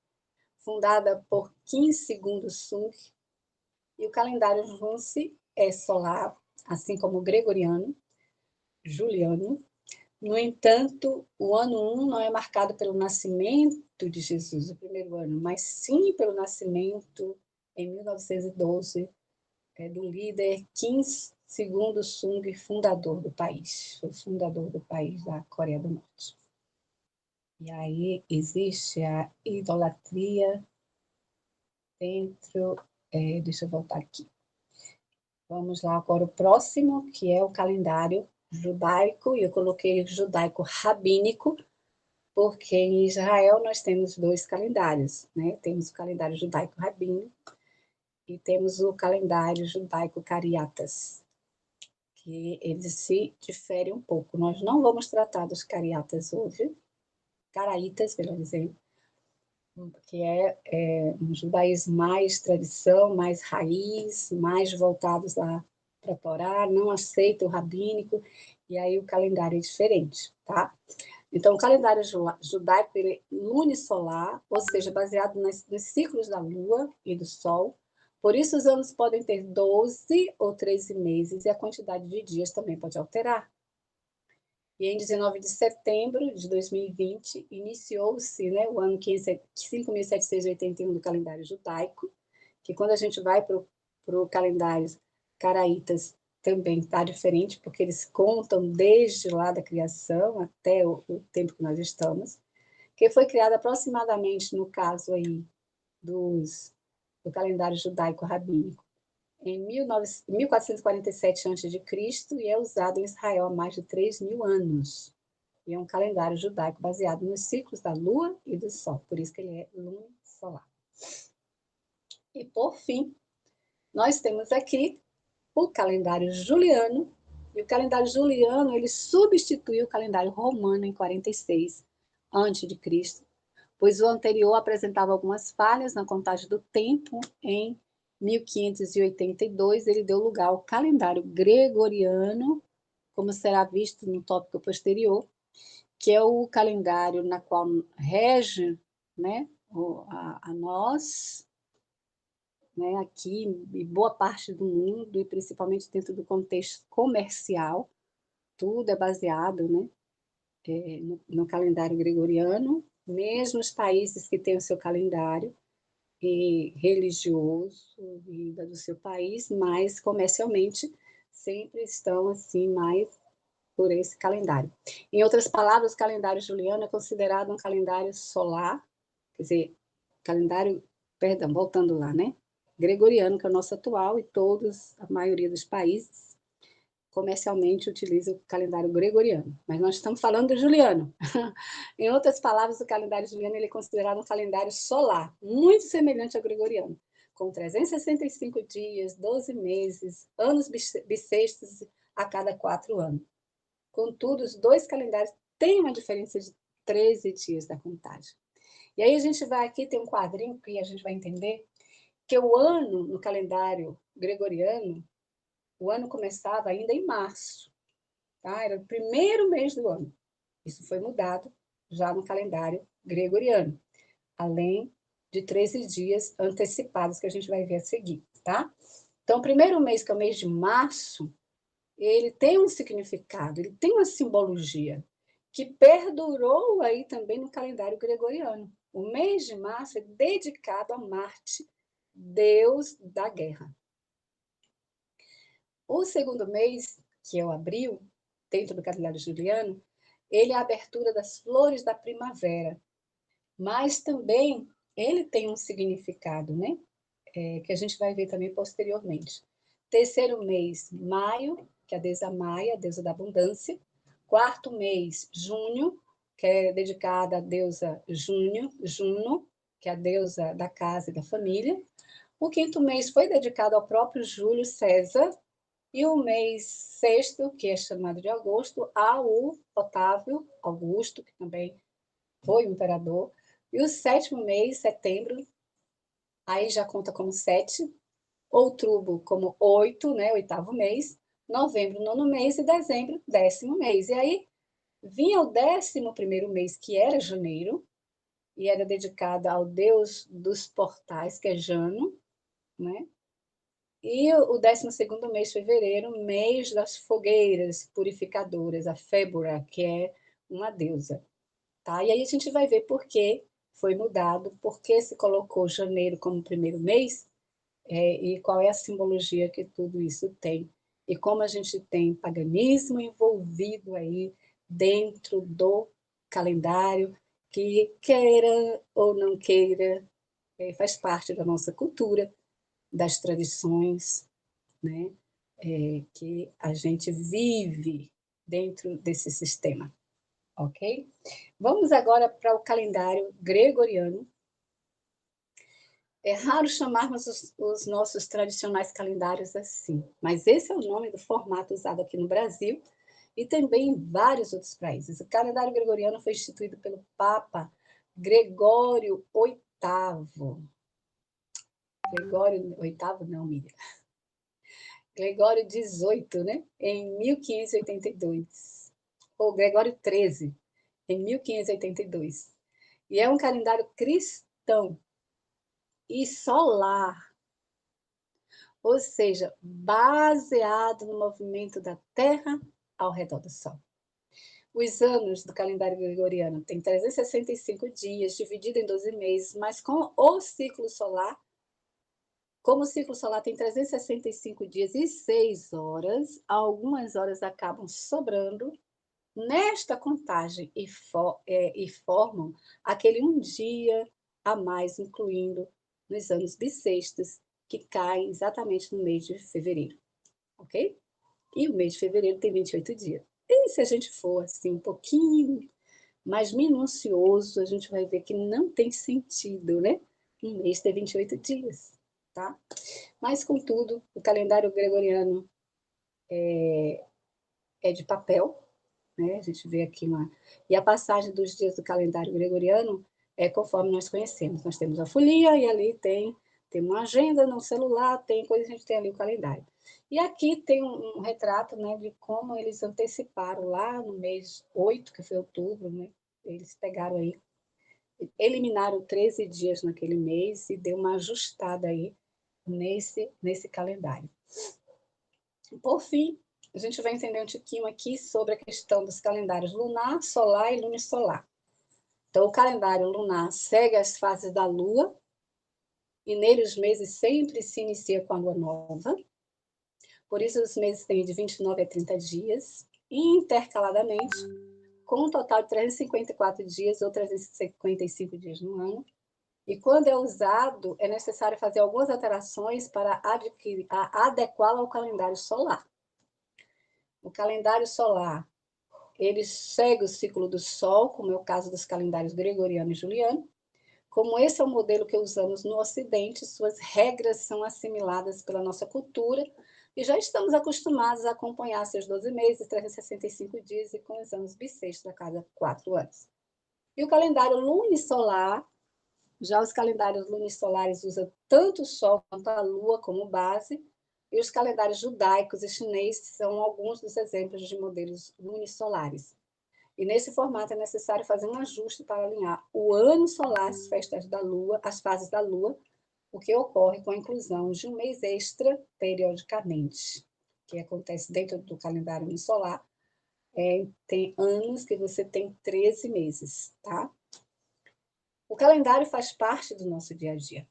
fundada por Kim Il-sung. E o calendário Junsi é solar, assim como o gregoriano, juliano. No entanto, o ano 1 não é marcado pelo nascimento de Jesus, o primeiro ano, mas sim pelo nascimento, em 1912, do líder Kim Il-sung, fundador do país, o fundador do país da Coreia do Norte. E aí existe a idolatria dentro... deixa eu voltar aqui. Vamos lá agora o próximo, que é o calendário judaico, e eu coloquei judaico rabínico, porque em Israel nós temos 2 calendários, né? Temos o calendário judaico rabínico e temos o calendário judaico cariatas, que eles se diferem um pouco. Nós não vamos tratar dos cariatas hoje, caraítas, melhor dizendo, que é um judaísmo mais tradição, mais raiz, mais voltados lá para a Torá, não aceita o rabínico, e aí o calendário é diferente, tá? Então, o calendário judaico, ele é lunisolar, ou seja, baseado nos ciclos da lua e do sol. Por isso, os anos podem ter 12 ou 13 meses, e a quantidade de dias também pode alterar. E em 19 de setembro de 2020, iniciou-se, né, o ano 5.781 do calendário judaico, que quando a gente vai para o calendário caraítas, também está diferente, porque eles contam desde lá da criação até o tempo que nós estamos, que foi criado aproximadamente, no caso aí do calendário judaico rabínico, em 1447 a.C., e é usado em Israel há mais de 3.000 anos. E é um calendário judaico baseado nos ciclos da lua e do sol, por isso que ele é lunisolar. E, por fim, nós temos aqui o calendário juliano, e o calendário juliano, ele substitui o calendário romano em 46 a.C., pois o anterior apresentava algumas falhas na contagem do tempo. Em 1582, ele deu lugar ao calendário gregoriano, como será visto no tópico posterior, que é o calendário na qual rege, né, a nós, né, aqui, e boa parte do mundo, e principalmente dentro do contexto comercial, tudo é baseado, né, no calendário gregoriano, mesmo os países que têm o seu calendário religioso do seu país, mas comercialmente sempre estão assim mais por esse calendário. Em outras palavras, o calendário juliano é considerado um calendário solar, quer dizer, calendário, perdão, voltando lá, né? Gregoriano, que é o nosso atual, e todos, a maioria dos países, comercialmente utiliza o calendário gregoriano, mas nós estamos falando do juliano. Em outras palavras, o calendário juliano ele é considerado um calendário solar, muito semelhante ao gregoriano, com 365 dias, 12 meses, anos bissextos a cada 4 anos. Contudo, os dois calendários têm uma diferença de 13 dias da contagem. E aí a gente vai aqui, tem um quadrinho que a gente vai entender que o ano no calendário gregoriano, o ano começava ainda em março, tá? Era o primeiro mês do ano. Isso foi mudado já no calendário gregoriano, além de 13 dias antecipados que a gente vai ver a seguir, tá? Então, o primeiro mês, que é o mês de março, ele tem um significado, ele tem uma simbologia que perdurou aí também no calendário gregoriano. O mês de março é dedicado a Marte, deus da guerra. O segundo mês, que é o abril, dentro do calendário juliano, ele é a abertura das flores da primavera, mas também ele tem um significado, né? Que a gente vai ver também posteriormente. Terceiro mês, maio, que é a deusa Maia, a deusa da abundância. Quarto mês, junho, que é dedicada à deusa Juno, que é a deusa da casa e da família. O quinto mês foi dedicado ao próprio Júlio César, e o mês sexto, que é chamado de agosto, ao Otávio Augusto, que também foi o imperador. E o sétimo mês, setembro, aí já conta como 7, outubro como 8, né, oitavo mês, novembro, nono mês, e dezembro, 10º mês. E aí vinha o 11º mês, que era janeiro, e era dedicado ao deus dos portais, que é Jano, né? E o 12º mês, fevereiro, mês das fogueiras purificadoras, a Fébora, que é uma deusa. Tá? E aí a gente vai ver por que foi mudado, por que se colocou janeiro como primeiro mês, e qual é a simbologia que tudo isso tem. E como a gente tem paganismo envolvido aí dentro do calendário, que queira ou não queira, faz parte da nossa cultura, das tradições, né, que a gente vive dentro desse sistema, ok? Vamos agora para o calendário gregoriano. É raro chamarmos os nossos tradicionais calendários assim, mas esse é o nome do formato usado aqui no Brasil e também em vários outros países. O calendário gregoriano foi instituído pelo Papa Gregório VIII. Gregório VIII, não, Miriam. Gregório XVIII, né? Em 1582. Ou Gregório XIII, em 1582. E é um calendário cristão e solar, ou seja, baseado no movimento da Terra ao redor do Sol. Os anos do calendário gregoriano têm 365 dias, dividido em 12 meses, mas com o ciclo solar, como o ciclo solar tem 365 dias e 6 horas, algumas horas acabam sobrando nesta contagem e formam aquele um dia a mais, incluindo nos anos bissextos, que caem exatamente no mês de fevereiro, ok? E o mês de fevereiro tem 28 dias. E se a gente for assim um pouquinho mais minucioso, a gente vai ver que não tem sentido, né? Um mês ter 28 dias, tá? Mas, contudo, o calendário gregoriano é de papel, né? A gente vê aqui uma... E a passagem dos dias do calendário gregoriano é conforme nós conhecemos. Nós temos a folia e ali tem uma agenda no celular, tem coisa, a gente tem ali o calendário. E aqui tem um retrato, né, de como eles anteciparam lá no mês 8, que foi outubro, né? Eles pegaram aí, eliminaram 13 dias naquele mês e deu uma ajustada aí nesse calendário. Por fim, a gente vai entender um tiquinho aqui sobre a questão dos calendários lunar, solar e lunisolar. Então, o calendário lunar segue as fases da Lua, e nele os meses sempre se iniciam com a Lua nova. Por isso, os meses têm de 29 a 30 dias, intercaladamente, com um total de 354 dias ou 355 dias no ano. E quando é usado, é necessário fazer algumas alterações para adequá-lo ao calendário solar. O calendário solar, ele segue o ciclo do Sol, como é o caso dos calendários gregoriano e juliano. Como esse é o modelo que usamos no Ocidente, suas regras são assimiladas pela nossa cultura e já estamos acostumados a acompanhar seus 12 meses, 365 dias e com os anos bissextos a cada 4 anos. E o calendário lunisolar, já os calendários lunisolares usam tanto o Sol quanto a Lua como base, e os calendários judaicos e chineses são alguns dos exemplos de modelos lunisolares. E nesse formato é necessário fazer um ajuste para alinhar o ano solar às festas da Lua, às fases da Lua, o que ocorre com a inclusão de um mês extra periodicamente, que acontece dentro do calendário unisolar. Tem anos que você tem 13 meses, tá? O calendário faz parte do nosso dia a dia.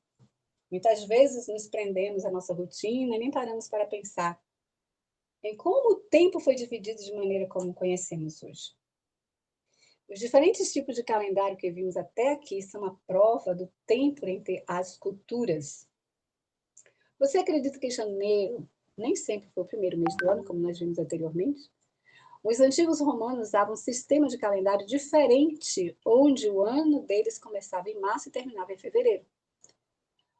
Muitas vezes nos prendemos à nossa rotina e nem paramos para pensar em como o tempo foi dividido de maneira como conhecemos hoje. Os diferentes tipos de calendário que vimos até aqui são a prova do tempo entre as culturas. Você acredita que janeiro nem sempre foi o primeiro mês do ano, como nós vimos anteriormente? Os antigos romanos usavam um sistema de calendário diferente, onde o ano deles começava em março e terminava em fevereiro.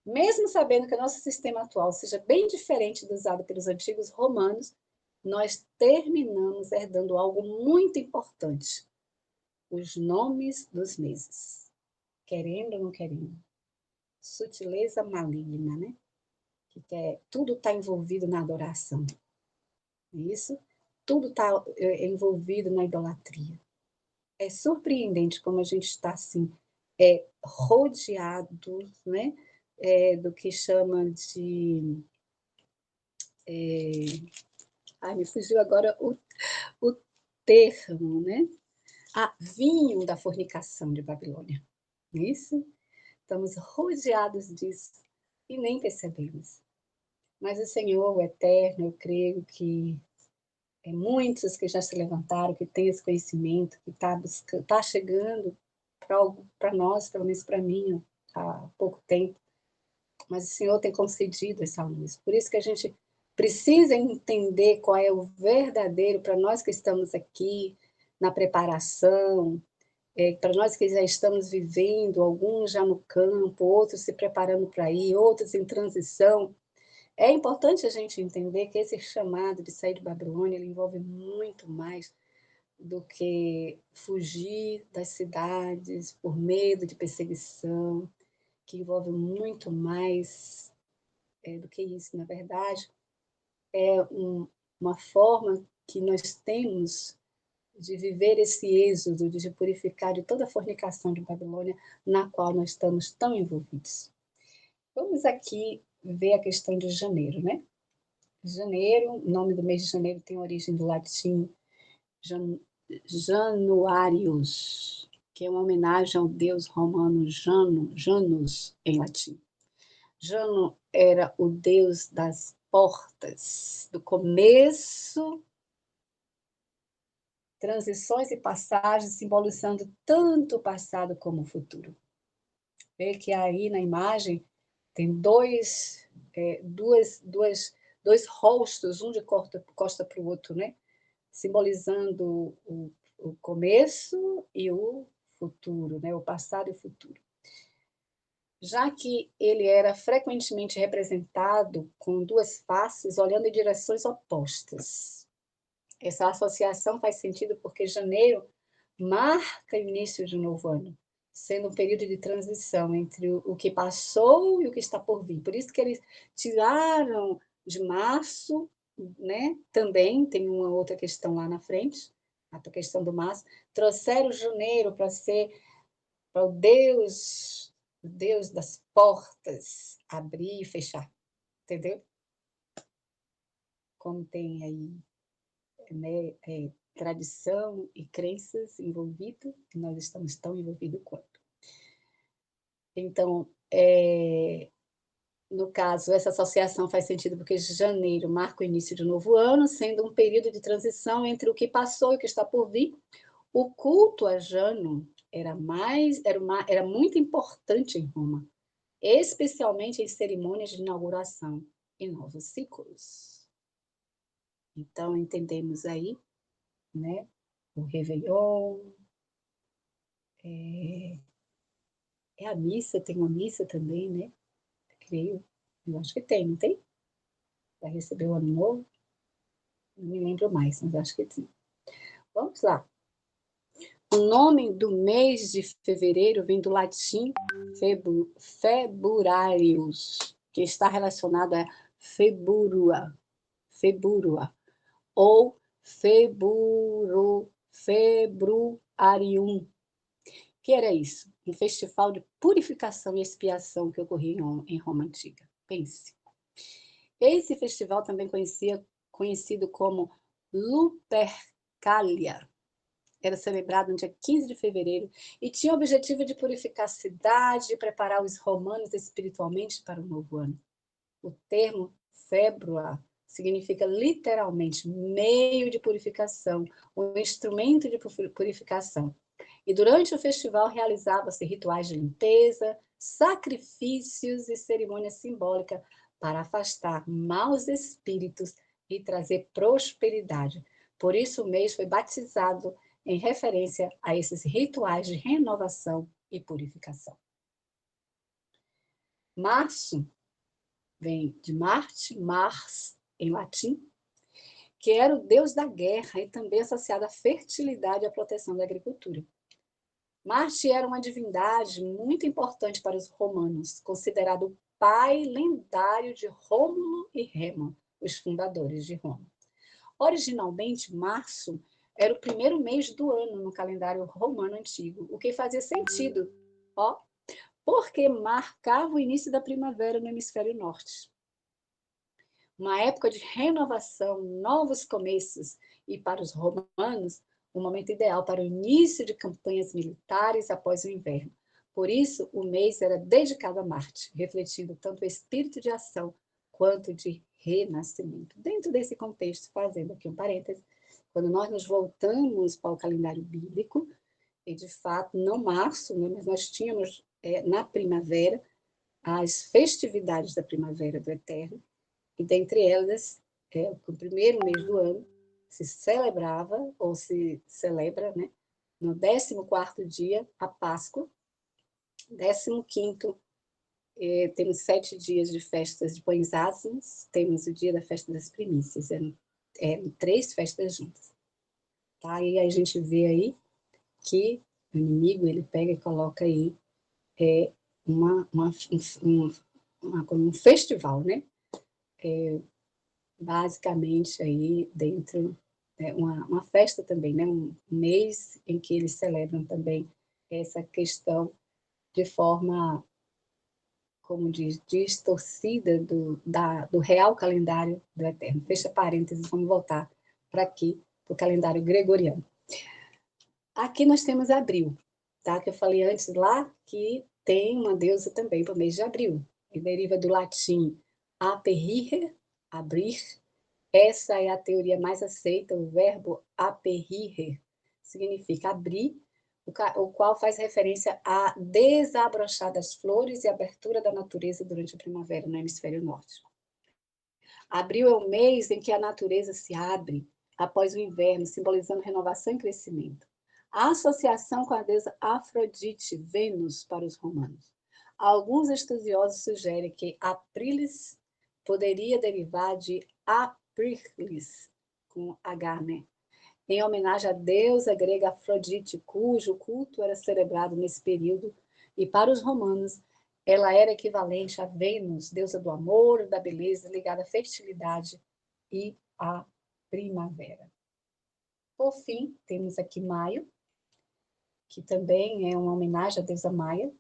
Mesmo sabendo que o nosso sistema atual seja bem diferente do usado pelos antigos romanos, nós terminamos herdando algo muito importante: os nomes dos meses. Querendo ou não querendo. Sutileza maligna, né? Tudo está envolvido na adoração. Isso? Tudo está envolvido na idolatria. É surpreendente como a gente está assim, rodeado, né? Do que chama de... me fugiu agora o termo, né? Vinho da fornicação de Babilônia. Isso? Estamos rodeados disso e nem percebemos. Mas o Senhor, o Eterno, eu creio que muitos que já se levantaram, que têm esse conhecimento, que está chegando para nós, pelo menos para mim, há pouco tempo. Mas o Senhor tem concedido essa luz. Por isso que a gente precisa entender qual é o verdadeiro, para nós que estamos aqui na preparação, para nós que já estamos vivendo, alguns já no campo, outros se preparando para ir, outros em transição. É importante a gente entender que esse chamado de sair de Babilônia, ele envolve muito mais do que fugir das cidades por medo de perseguição, que envolve muito mais do que isso. Na verdade, é uma forma que nós temos de viver esse êxodo, de purificar de toda a fornicação de Babilônia, na qual nós estamos tão envolvidos. Vamos aqui ver a questão de janeiro, né? Janeiro, o nome do mês de janeiro tem origem do latim Januarius, que é uma homenagem ao deus romano Janus, em latim. Jano era o deus das portas, do começo, transições e passagens, simbolizando tanto o passado como o futuro. Vê que aí na imagem tem dois rostos, um de costa para o outro, né? Simbolizando o começo e o futuro, né? O passado e o futuro. Já que ele era frequentemente representado com duas faces, olhando em direções opostas. Essa associação faz sentido porque janeiro marca o início de um novo ano. sendo um período de transição entre o que passou e o que está por vir. Por isso que eles tiraram de março, né? Também tem uma outra questão lá na frente, a questão do março, trouxeram janeiro para ser para o Deus das portas, abrir e fechar, entendeu? Como tem aí, né, tradição e crenças envolvidas, nós estamos tão envolvidos quanto. Então, no caso, essa associação faz sentido porque janeiro marca o início de um novo ano, sendo um período de transição entre o que passou e o que está por vir. O culto a Jano era muito importante em Roma, especialmente em cerimônias de inauguração e novos ciclos. Então, entendemos aí, né, o Réveillon, a missa, tem uma missa também, né? Creio, eu acho que tem, não tem? Para receber o ano novo? Não me lembro mais, mas acho que sim. Vamos lá. O nome do mês de fevereiro vem do latim Februarius, que está relacionado a Feburua, ou Februarium. Que era isso? Um festival de purificação e expiação que ocorria em Roma Antiga. Pense. Esse festival também conhecido como Lupercalia. Era celebrado no dia 15 de fevereiro e tinha o objetivo de purificar a cidade e preparar os romanos espiritualmente para o novo ano. O termo Februa significa literalmente meio de purificação, um instrumento de purificação. E durante o festival realizava-se rituais de limpeza, sacrifícios e cerimônias simbólicas para afastar maus espíritos e trazer prosperidade. Por isso o mês foi batizado em referência a esses rituais de renovação e purificação. Março vem de Marte, Mars, em latim, que era o deus da guerra e também associado à fertilidade e à proteção da agricultura. Marte era uma divindade muito importante para os romanos, considerado o pai lendário de Rômulo e Remo, os fundadores de Roma. Originalmente, março era o primeiro mês do ano no calendário romano antigo, o que fazia sentido, porque marcava o início da primavera no hemisfério norte. Uma época de renovação, novos começos, e para os romanos, um momento ideal para o início de campanhas militares após o inverno. Por isso, o mês era dedicado a Marte, refletindo tanto o espírito de ação quanto de renascimento. Dentro desse contexto, fazendo aqui um parêntese, quando nós nos voltamos para o calendário bíblico, e de fato, não março, né, mas nós tínhamos na primavera as festividades da primavera do Eterno, e dentre elas, o primeiro mês do ano, se celebrava, ou se celebra, né, no 14º dia, a Páscoa, 15º, temos 7 dias de festas de pães ázimos, temos o dia da festa das primícias, eram 3 festas juntas. Tá? E a gente vê aí que o inimigo, ele pega e coloca aí um festival, né? Basicamente aí dentro, uma festa também, né? Um mês em que eles celebram também essa questão de forma, como diz, distorcida do real calendário do Eterno. Fecha parênteses, vamos voltar para aqui, para o calendário gregoriano. Aqui nós temos abril, tá? Que eu falei antes lá que tem uma deusa também para o mês de abril, que deriva do latim aperire, abrir. Essa é a teoria mais aceita, o verbo aperire significa abrir, o qual faz referência a desabrochar das flores e abertura da natureza durante a primavera no hemisfério norte. Abril é o mês em que a natureza se abre após o inverno, simbolizando renovação e crescimento. A associação com a deusa Afrodite, Vênus, para os romanos. Alguns estudiosos sugerem que Aprilis poderia derivar de Aprilis, com H, né? em homenagem à deusa grega Afrodite, cujo culto era celebrado nesse período, e para os romanos, ela era equivalente a Vênus, deusa do amor, da beleza, ligada à fertilidade e à primavera. Por fim, temos aqui Maio, que também é uma homenagem à deusa Maia.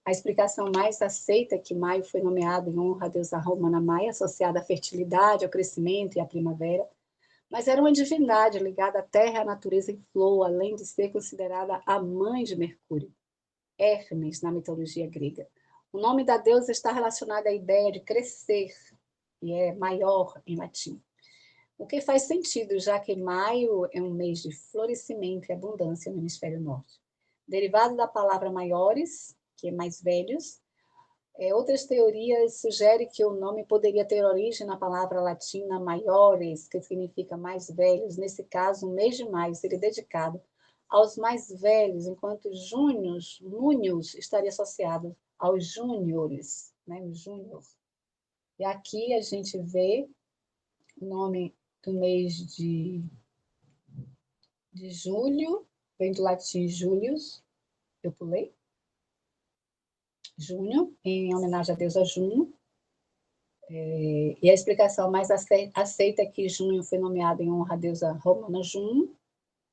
A explicação mais aceita é que Maio foi nomeado em honra à deusa romana Maia, associada à fertilidade, ao crescimento e à primavera, mas era uma divindade ligada à terra, à natureza em flor, além de ser considerada a mãe de Mercúrio, Hérmes, na mitologia grega. O nome da deusa está relacionado à ideia de crescer, e é maior em latim. O que faz sentido, já que maio é um mês de florescimento e abundância no hemisfério norte. Derivado da palavra maiores, que é mais velhos, outras teorias sugerem que o nome poderia ter origem na palavra latina maiores, que significa mais velhos. Nesse caso, o mês de maio seria dedicado aos mais velhos, enquanto Június estaria associado aos júniores, né, os júnior. E aqui a gente vê o nome do mês de julho, vem do latim Julius, eu pulei, Junho, em homenagem à deusa Juno. E a explicação mais aceita é que junho foi nomeado em honra à deusa romana Juno.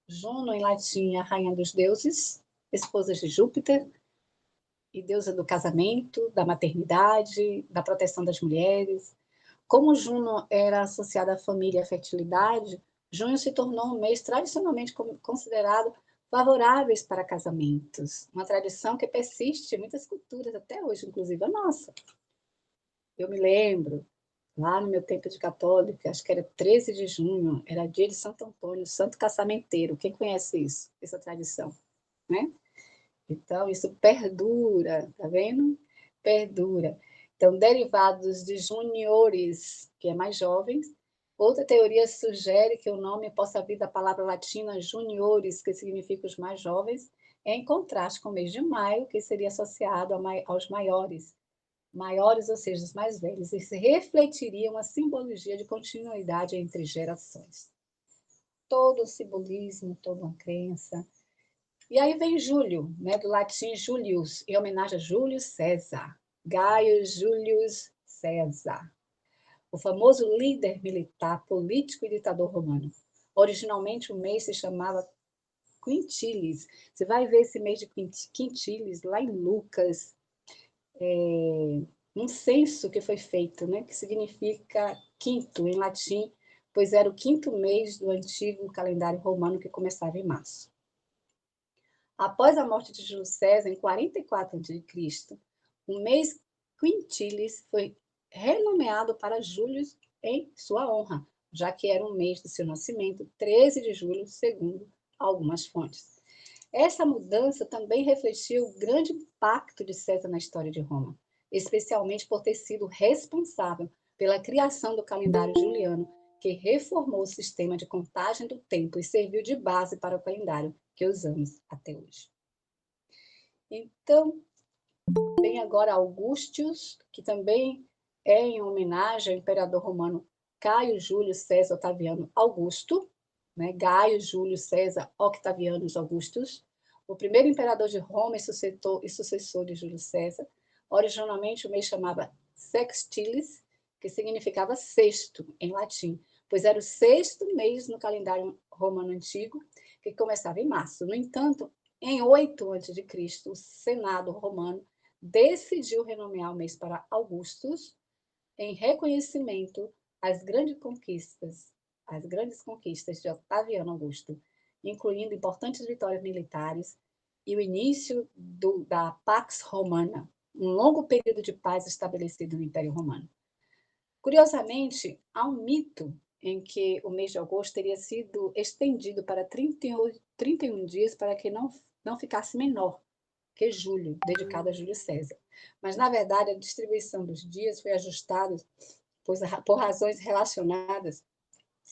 Juno, em latim, é a rainha dos deuses, esposa de Júpiter, e deusa do casamento, da maternidade, da proteção das mulheres. Como Juno era associada à família e à fertilidade, junho se tornou um mês tradicionalmente considerado favoráveis para casamentos, uma tradição que persiste em muitas culturas até hoje, inclusive a nossa. Eu me lembro, lá no meu tempo de católica, acho que era 13 de junho, era dia de Santo Antônio, santo casamenteiro. Quem conhece isso, essa tradição, né? Então, isso perdura, tá vendo? Perdura. Então, derivados de juniores, que é mais jovens. Outra teoria sugere que o nome possa vir da palavra latina juniores, que significa os mais jovens, em contraste com o mês de maio, que seria associado aos maiores. Maiores, ou seja, os mais velhos. Isso refletiria uma simbologia de continuidade entre gerações. Todo o simbolismo, toda uma crença. E aí vem Júlio, né, do latim Julius, em homenagem a Júlio César. Gaius Julius César, o famoso líder militar, político e ditador romano. Originalmente o mês se chamava Quintilis. Você vai ver esse mês de Quintilis lá em Lucas, um censo que foi feito, né, que significa quinto em latim, pois era o quinto mês do antigo calendário romano que começava em março. Após a morte de Júlio César, em 44 a.C., o mês Quintilis foi renomeado para Júlio em sua honra, já que era um mês do seu nascimento, 13 de julho, segundo algumas fontes. Essa mudança também refletiu o grande impacto de César na história de Roma, especialmente por ter sido responsável pela criação do calendário juliano, que reformou o sistema de contagem do tempo e serviu de base para o calendário que usamos até hoje. Então, vem agora Augustus, que também é em homenagem ao imperador romano Caio Júlio César Otaviano Augusto, né? Gaio Júlio César Octavianus Augustus, o primeiro imperador de Roma e sucessor de Júlio César. Originalmente o mês chamava Sextilis, que significava sexto em latim, pois era o sexto mês no calendário romano antigo, que começava em março. No entanto, em 8 a.C., o Senado romano decidiu renomear o mês para Augustus, em reconhecimento às grandes conquistas de Otaviano Augusto, incluindo importantes vitórias militares e o início da Pax Romana, um longo período de paz estabelecido no Império Romano. Curiosamente, há um mito em que o mês de agosto teria sido estendido para 31 dias para que não ficasse menor que julho, dedicado a Júlio César. Mas, na verdade, a distribuição dos dias foi ajustada por razões relacionadas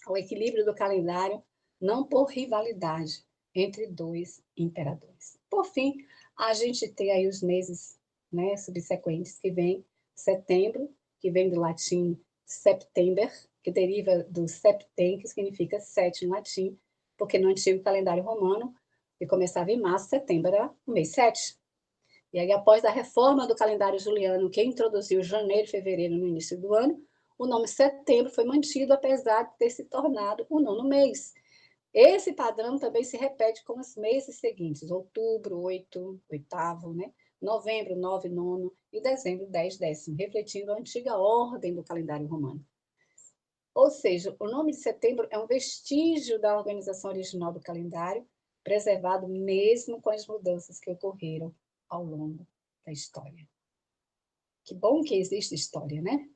ao equilíbrio do calendário, não por rivalidade entre dois imperadores. Por fim, a gente tem aí os meses, né, subsequentes, que vem setembro, que vem do latim September, que deriva do septem, que significa 7 em latim, porque no antigo calendário romano, que começava em março, setembro era o mês 7. E aí, após a reforma do calendário juliano, que introduziu janeiro e fevereiro no início do ano, o nome setembro foi mantido, apesar de ter se tornado o 9º mês. Esse padrão também se repete com os meses seguintes: outubro, 8, oitavo, né? Novembro, 9, nono, e dezembro, 10, décimo, refletindo a antiga ordem do calendário romano. Ou seja, o nome de setembro é um vestígio da organização original do calendário, preservado mesmo com as mudanças que ocorreram ao longo da história. Que bom que existe história, né?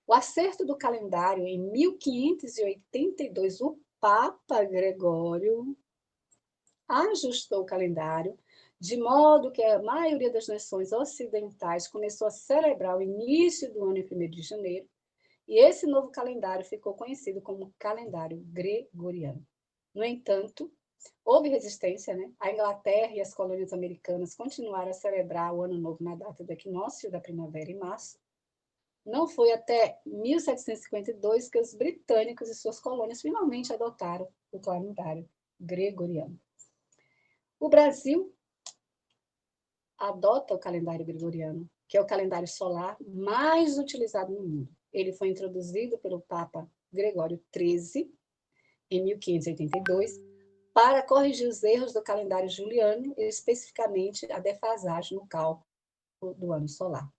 O acerto do calendário em 1582, o Papa Gregório ajustou o calendário de modo que a maioria das nações ocidentais começou a celebrar o início do ano em 1º de janeiro, e esse novo calendário ficou conhecido como calendário gregoriano. No entanto, houve resistência, né? A Inglaterra e as colônias americanas continuaram a celebrar o Ano Novo na data do equinócio da primavera, em março. Não foi até 1752 que os britânicos e suas colônias finalmente adotaram o calendário gregoriano. O Brasil adota o calendário gregoriano, que é o calendário solar mais utilizado no mundo. Ele foi introduzido pelo Papa Gregório XIII, em 1582, para corrigir os erros do calendário juliano, especificamente a defasagem no cálculo do ano solar.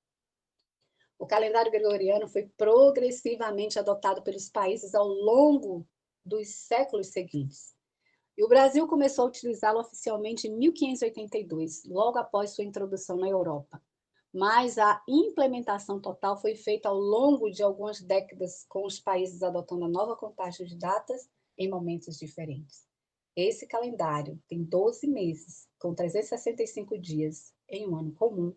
O calendário gregoriano foi progressivamente adotado pelos países ao longo dos séculos seguintes. E o Brasil começou a utilizá-lo oficialmente em 1582, logo após sua introdução na Europa. Mas a implementação total foi feita ao longo de algumas décadas, com os países adotando a nova contagem de datas em momentos diferentes. Esse calendário tem 12 meses, com 365 dias em um ano comum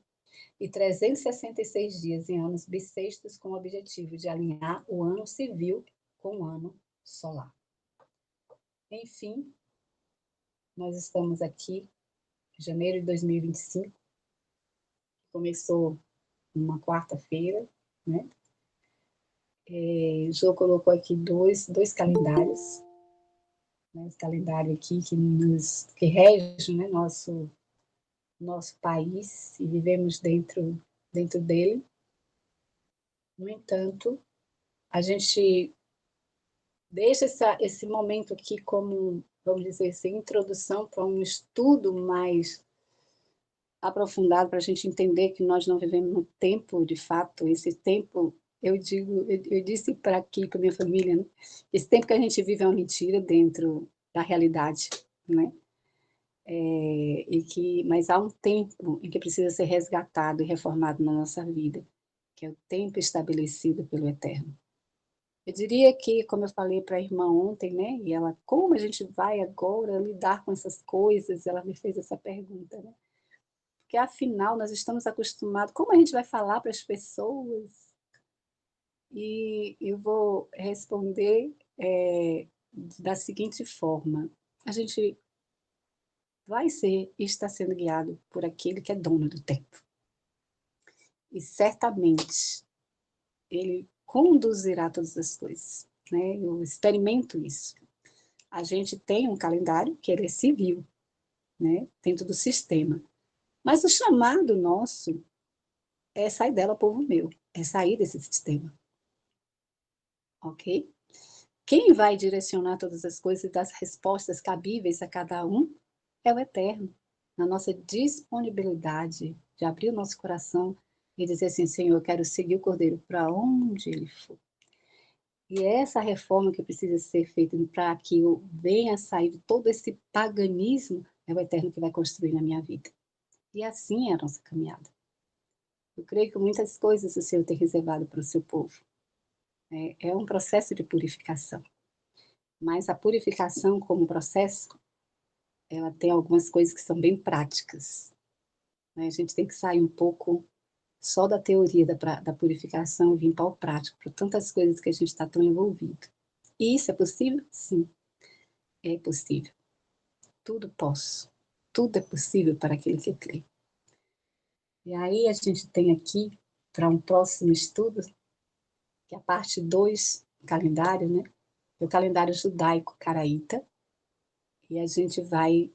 e 366 dias em anos bissextos, com o objetivo de alinhar o ano civil com o ano solar. Enfim, nós estamos aqui em janeiro de 2025, começou uma quarta-feira, né? Jô colocou aqui dois calendários, né? Esse calendário aqui que rege, né, nosso país, e vivemos dentro dele. No entanto, a gente deixa esse momento aqui como, vamos dizer assim, introdução para um estudo mais aprofundado, para a gente entender que nós não vivemos no tempo, de fato. Esse tempo, eu disse para aqui, para minha família, né? Esse tempo que a gente vive é uma mentira dentro da realidade, né? Mas há um tempo em que precisa ser resgatado e reformado na nossa vida, que é o tempo estabelecido pelo Eterno. Eu diria que, como eu falei para a irmã ontem, né? E ela, como a gente vai agora lidar com essas coisas? Ela me fez essa pergunta, né? Porque, afinal, nós estamos acostumados. Como a gente vai falar para as pessoas? E eu vou responder da seguinte forma: a gente está sendo guiado por aquele que é dono do tempo. E certamente ele conduzirá todas as coisas, né? Eu experimento isso. A gente tem um calendário que ele é civil, né? Dentro do sistema. Mas o chamado nosso é sair dela, povo meu, é sair desse sistema. Ok? Quem vai direcionar todas as coisas e dar as respostas cabíveis a cada um é o Eterno, na nossa disponibilidade de abrir o nosso coração e dizer assim: Senhor, eu quero seguir o Cordeiro para onde ele for. E essa reforma que precisa ser feita para que eu venha sair de todo esse paganismo, é o Eterno que vai construir na minha vida. E assim é a nossa caminhada. Eu creio que muitas coisas o Senhor tem reservado para o seu povo. É um processo de purificação. Mas a purificação como processo, ela tem algumas coisas que são bem práticas. A gente tem que sair um pouco só da teoria da purificação e vir para o prático, por tantas coisas que a gente está tão envolvido. E isso é possível? Sim, é possível. Tudo posso. Tudo é possível para aquele que crê. E aí a gente tem aqui, para um próximo estudo, que é a parte 2 do calendário, né? É o calendário judaico caraíta. E a gente vai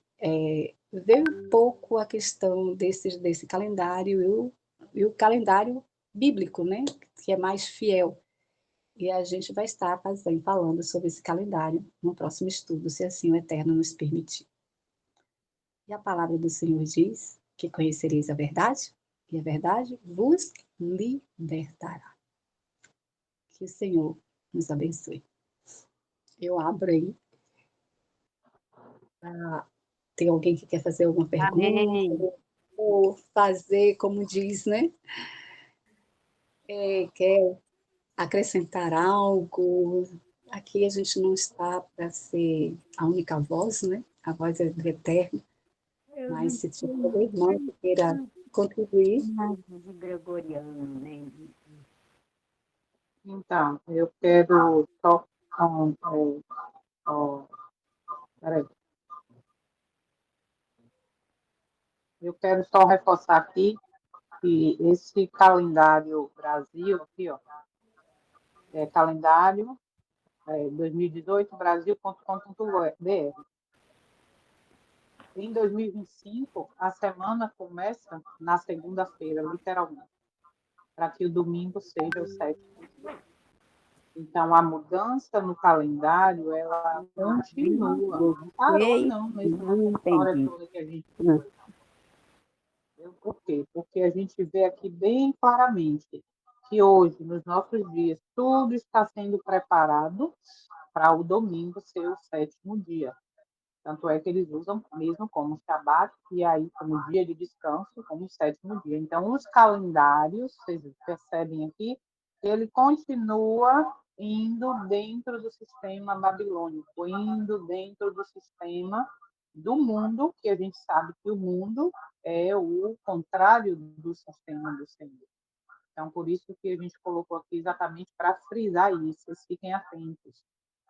ver um pouco a questão desse calendário e o calendário bíblico, né? Que é mais fiel. E a gente vai estar falando sobre esse calendário no próximo estudo, se assim o Eterno nos permitir. E a palavra do Senhor diz que conhecereis a verdade, e a verdade vos libertará. Que o Senhor nos abençoe. Eu abro aí. Tem alguém que quer fazer alguma pergunta? Amém. Ou fazer, como diz, né? Quer acrescentar algo? Aqui a gente não está para ser a única voz, né? A voz é do Eterno. Mas se tiver algum irmão que queira contribuir, De Gregoriano, né? Então, eu quero só. Peraí. Eu quero só reforçar aqui que esse calendário Brasil, aqui, ó, é calendário 2018 brasil.com.br. Em 2025, a semana começa na segunda-feira, literalmente, para que o domingo seja o sétimo dia. Então, a mudança no calendário, ela continua. Não parou, Sei, não, nessa não história entendi. toda que a gente. Por quê? Porque a gente vê aqui bem claramente que hoje, nos nossos dias, tudo está sendo preparado para o domingo ser o sétimo dia. Tanto é que eles usam mesmo como Shabat, e aí como dia de descanso, como sétimo dia. Então, os calendários, vocês percebem aqui, ele continua indo dentro do sistema babilônico, indo dentro do sistema do mundo, que a gente sabe que o mundo é o contrário do sistema do Senhor. Então, por isso que a gente colocou aqui exatamente para frisar isso, vocês fiquem atentos.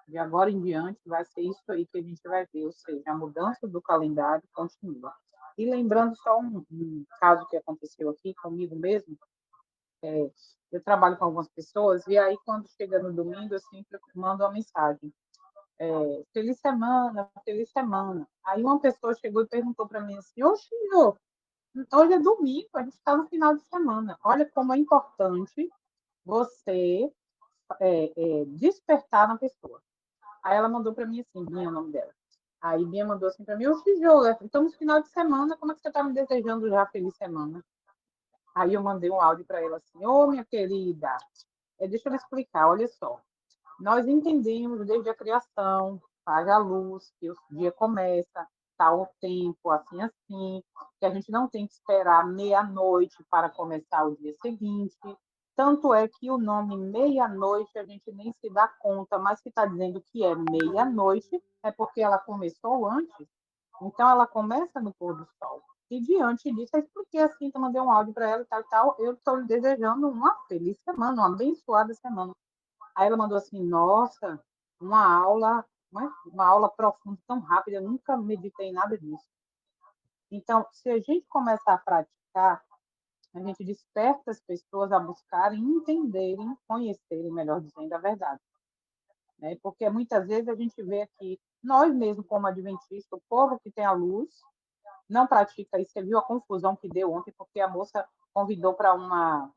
De agora em diante, vai ser isso aí que a gente vai ver, ou seja, a mudança do calendário continua. E lembrando só um caso que aconteceu aqui comigo mesmo, eu trabalho com algumas pessoas, e aí quando chega no domingo, eu sempre mando uma mensagem. Feliz semana, feliz semana. Aí uma pessoa chegou e perguntou para mim assim, ô Senhor, hoje é domingo, a gente está no final de semana. Olha como é importante você despertar na pessoa. Aí ela mandou para mim assim, Binha, o nome dela. Aí Binha mandou assim para mim, ô Tijolo, estamos no final de semana, como é que você está me desejando já feliz semana? Aí eu mandei um áudio para ela assim, ô minha querida, deixa eu lhe explicar, olha só. Nós entendemos desde a criação, haja luz, que o dia começa, tal tempo, assim, assim, que a gente não tem que esperar meia-noite para começar o dia seguinte. Tanto é que o nome meia-noite a gente nem se dá conta, mas que está dizendo que é meia-noite é porque ela começou antes. Então, ela começa no pôr do sol. E diante disso, eu expliquei assim, então mandei um áudio para ela e tal, tal. Eu estou lhe desejando uma feliz semana, uma abençoada semana. Aí ela mandou assim, nossa, uma aula, uma aula profunda, tão rápida, eu nunca meditei nada disso. Então, se a gente começar a praticar, a gente desperta as pessoas a buscarem, entenderem, conhecerem, melhor dizendo, a verdade. Né? Porque muitas vezes a gente vê aqui, nós mesmos como adventistas, o povo que tem a luz, não pratica isso. Você viu a confusão que deu ontem, porque a moça convidou para uma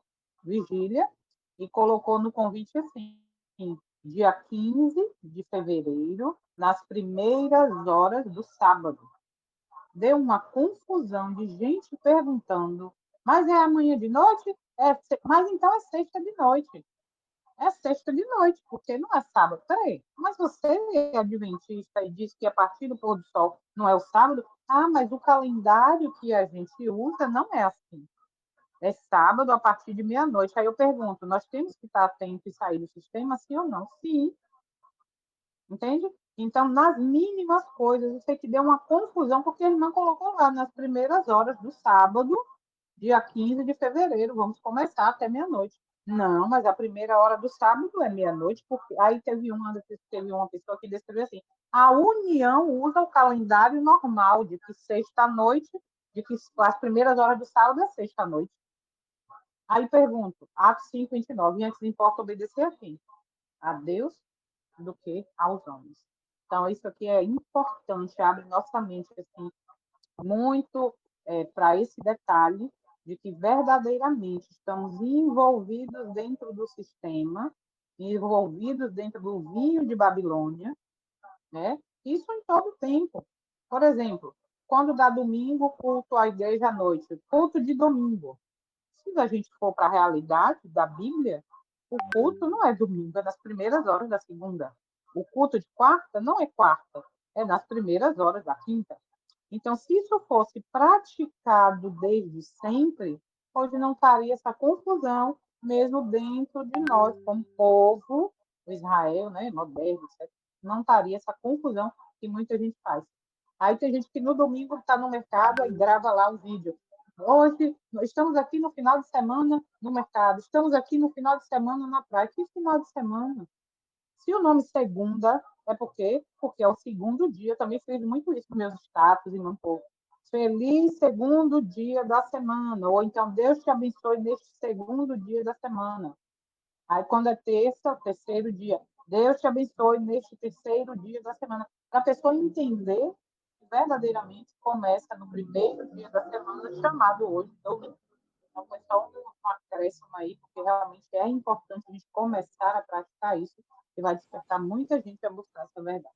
vigília e colocou no convite assim, dia 15 de fevereiro, nas primeiras horas do sábado. Deu uma confusão de gente perguntando, mas é amanhã de noite? Mas então é sexta de noite. É sexta de noite, porque não é sábado. Peraí, mas você é adventista e diz que a partir do pôr do sol não é o sábado? Ah, mas o calendário que a gente usa não é assim. É sábado a partir de meia-noite. Aí eu pergunto, nós temos que estar atentos e sair do sistema, sim ou não? Sim, entende? Então, nas mínimas coisas, eu sei que deu uma confusão, porque ele não colocou lá nas primeiras horas do sábado, dia 15 de fevereiro, vamos começar até meia-noite. Não, mas a primeira hora do sábado é meia-noite, porque aí teve uma pessoa que descreveu assim: a União usa o calendário normal, de que sexta-noite, de que as primeiras horas do sábado é sexta-noite. Aí pergunto, Atos 5:29, e antes importa obedecer a quem? A Deus do que aos homens. Então, isso aqui é importante, abre nossa mente assim, muito para esse detalhe de que verdadeiramente estamos envolvidos dentro do sistema, envolvidos dentro do vinho de Babilônia, né? Isso em todo tempo. Por exemplo, quando dá domingo, culto à igreja à noite, culto de domingo. Se a gente for para a realidade da Bíblia, o culto não é domingo, é nas primeiras horas da segunda. O culto de quarta não é quarta, é nas primeiras horas da quinta. Então, se isso fosse praticado desde sempre, hoje não estaria essa confusão, mesmo dentro de nós, como povo, o Israel, né, moderno, etc. Não estaria essa confusão que muita gente faz. Aí tem gente que no domingo está no mercado e grava lá o vídeo. Hoje, nós estamos aqui no final de semana no mercado, estamos aqui no final de semana na praia. Que final de semana? Se o nome segunda é porque é o segundo dia. Eu também fiz muito isso nos meus status e no povo. Feliz segundo dia da semana. Ou então, Deus te abençoe neste segundo dia da semana. Aí, quando é terça, terceiro dia. Deus te abençoe neste terceiro dia da semana. Para a pessoa entender que verdadeiramente começa no primeiro dia da semana, chamado hoje domingo. Então, foi só um acréscimo aí, porque realmente é importante a gente começar a praticar isso, que vai despertar muita gente a buscar essa verdade.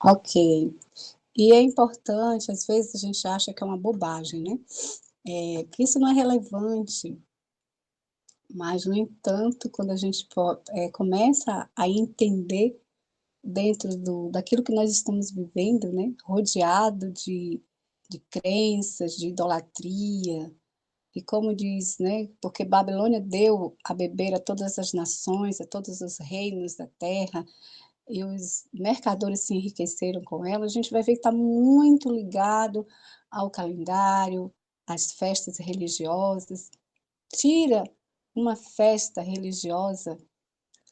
Ok. E é importante, às vezes a gente acha que é uma bobagem, né? Que isso não é relevante, mas, no entanto, quando a gente começa a entender dentro daquilo que nós estamos vivendo, né? Rodeado de crenças, de idolatria, e como diz, né? Porque Babilônia deu a beber a todas as nações, a todos os reinos da terra, e os mercadores se enriqueceram com ela. A gente vai ver que está muito ligado ao calendário, às festas religiosas. Tira uma festa religiosa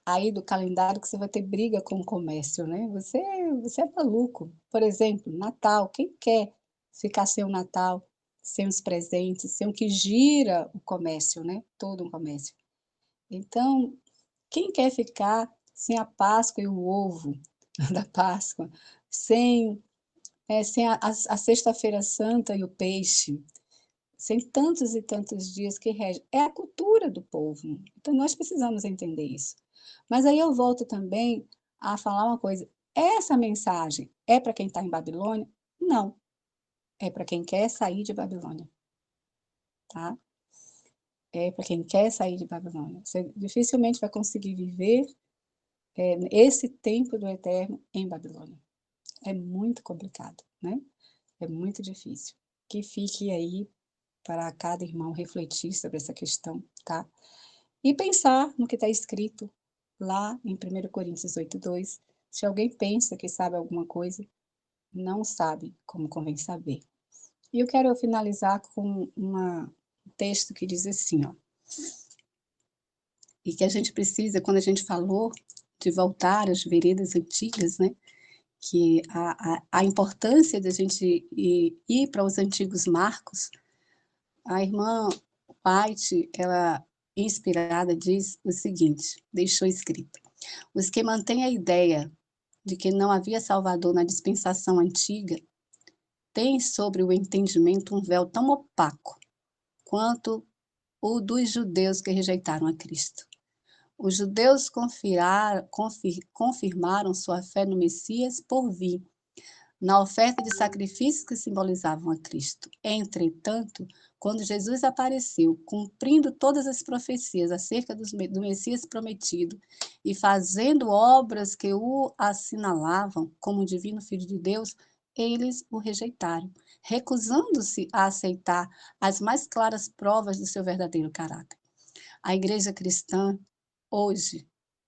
aí do calendário que você vai ter briga com o comércio, né? Você é maluco. Por exemplo, Natal. Quem quer ficar sem o Natal, sem os presentes, sem o que gira o comércio, né? Todo um comércio. Então, quem quer ficar sem a Páscoa e o ovo da Páscoa, sem a Sexta-feira Santa e o peixe, sem tantos e tantos dias que regem? É a cultura do povo. Então, nós precisamos entender isso. Mas aí eu volto também a falar uma coisa. Essa mensagem é para quem está em Babilônia? Não. É para quem quer sair de Babilônia. Tá? É para quem quer sair de Babilônia. Você dificilmente vai conseguir viver esse tempo do eterno em Babilônia. É muito complicado, né? É muito difícil. Que fique aí para cada irmão refletir sobre essa questão, tá? E pensar no que está escrito lá em 1 Coríntios 8:2. Se alguém pensa que sabe alguma coisa, não sabe como convém saber. E eu quero finalizar com um texto que diz assim, ó, e que a gente precisa, quando a gente falou de voltar às veredas antigas, né, que a importância da gente ir para os antigos marcos, a irmã White, ela, inspirada, diz o seguinte, deixou escrito: os que mantêm a ideia de que não havia Salvador na dispensação antiga têm sobre o entendimento um véu tão opaco quanto o dos judeus que rejeitaram a Cristo. Os judeus confirmaram sua fé no Messias por vir, na oferta de sacrifícios que simbolizavam a Cristo. Entretanto, quando Jesus apareceu, cumprindo todas as profecias acerca do Messias prometido e fazendo obras que o assinalavam como o divino Filho de Deus, eles o rejeitaram, recusando-se a aceitar as mais claras provas do seu verdadeiro caráter. A igreja cristã, hoje,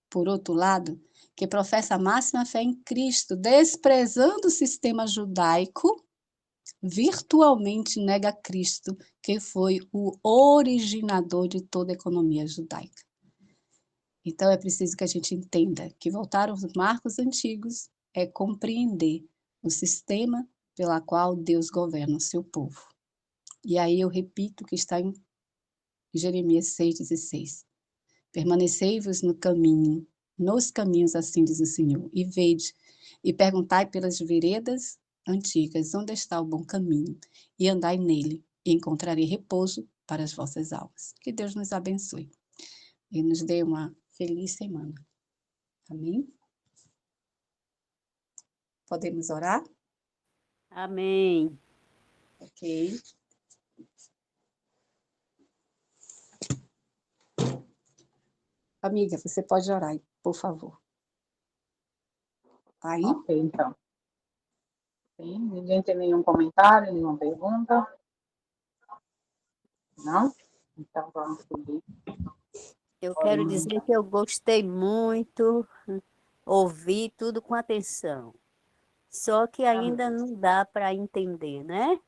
por outro lado, que professa a máxima fé em Cristo, desprezando o sistema judaico, virtualmente nega Cristo, que foi o originador de toda a economia judaica. Então é preciso que a gente entenda que voltar aos marcos antigos é compreender o sistema pela qual Deus governa o seu povo. E aí eu repito o que está em Jeremias 6,16. Permanecei-vos no caminho, nos caminhos, assim diz o Senhor, e vede, e perguntai pelas veredas antigas, onde está o bom caminho, e andai nele, e encontrarei repouso para as vossas almas. Que Deus nos abençoe e nos dê uma feliz semana. Amém? Podemos orar? Amém. Ok. Amiga, você pode orar, por favor. Tá aí? Ok, então. Sim, ninguém tem nenhum comentário, nenhuma pergunta? Não? Então vamos seguir. Eu quero dizer que eu gostei muito, ouvi tudo com atenção. Só que ainda não dá para entender, né?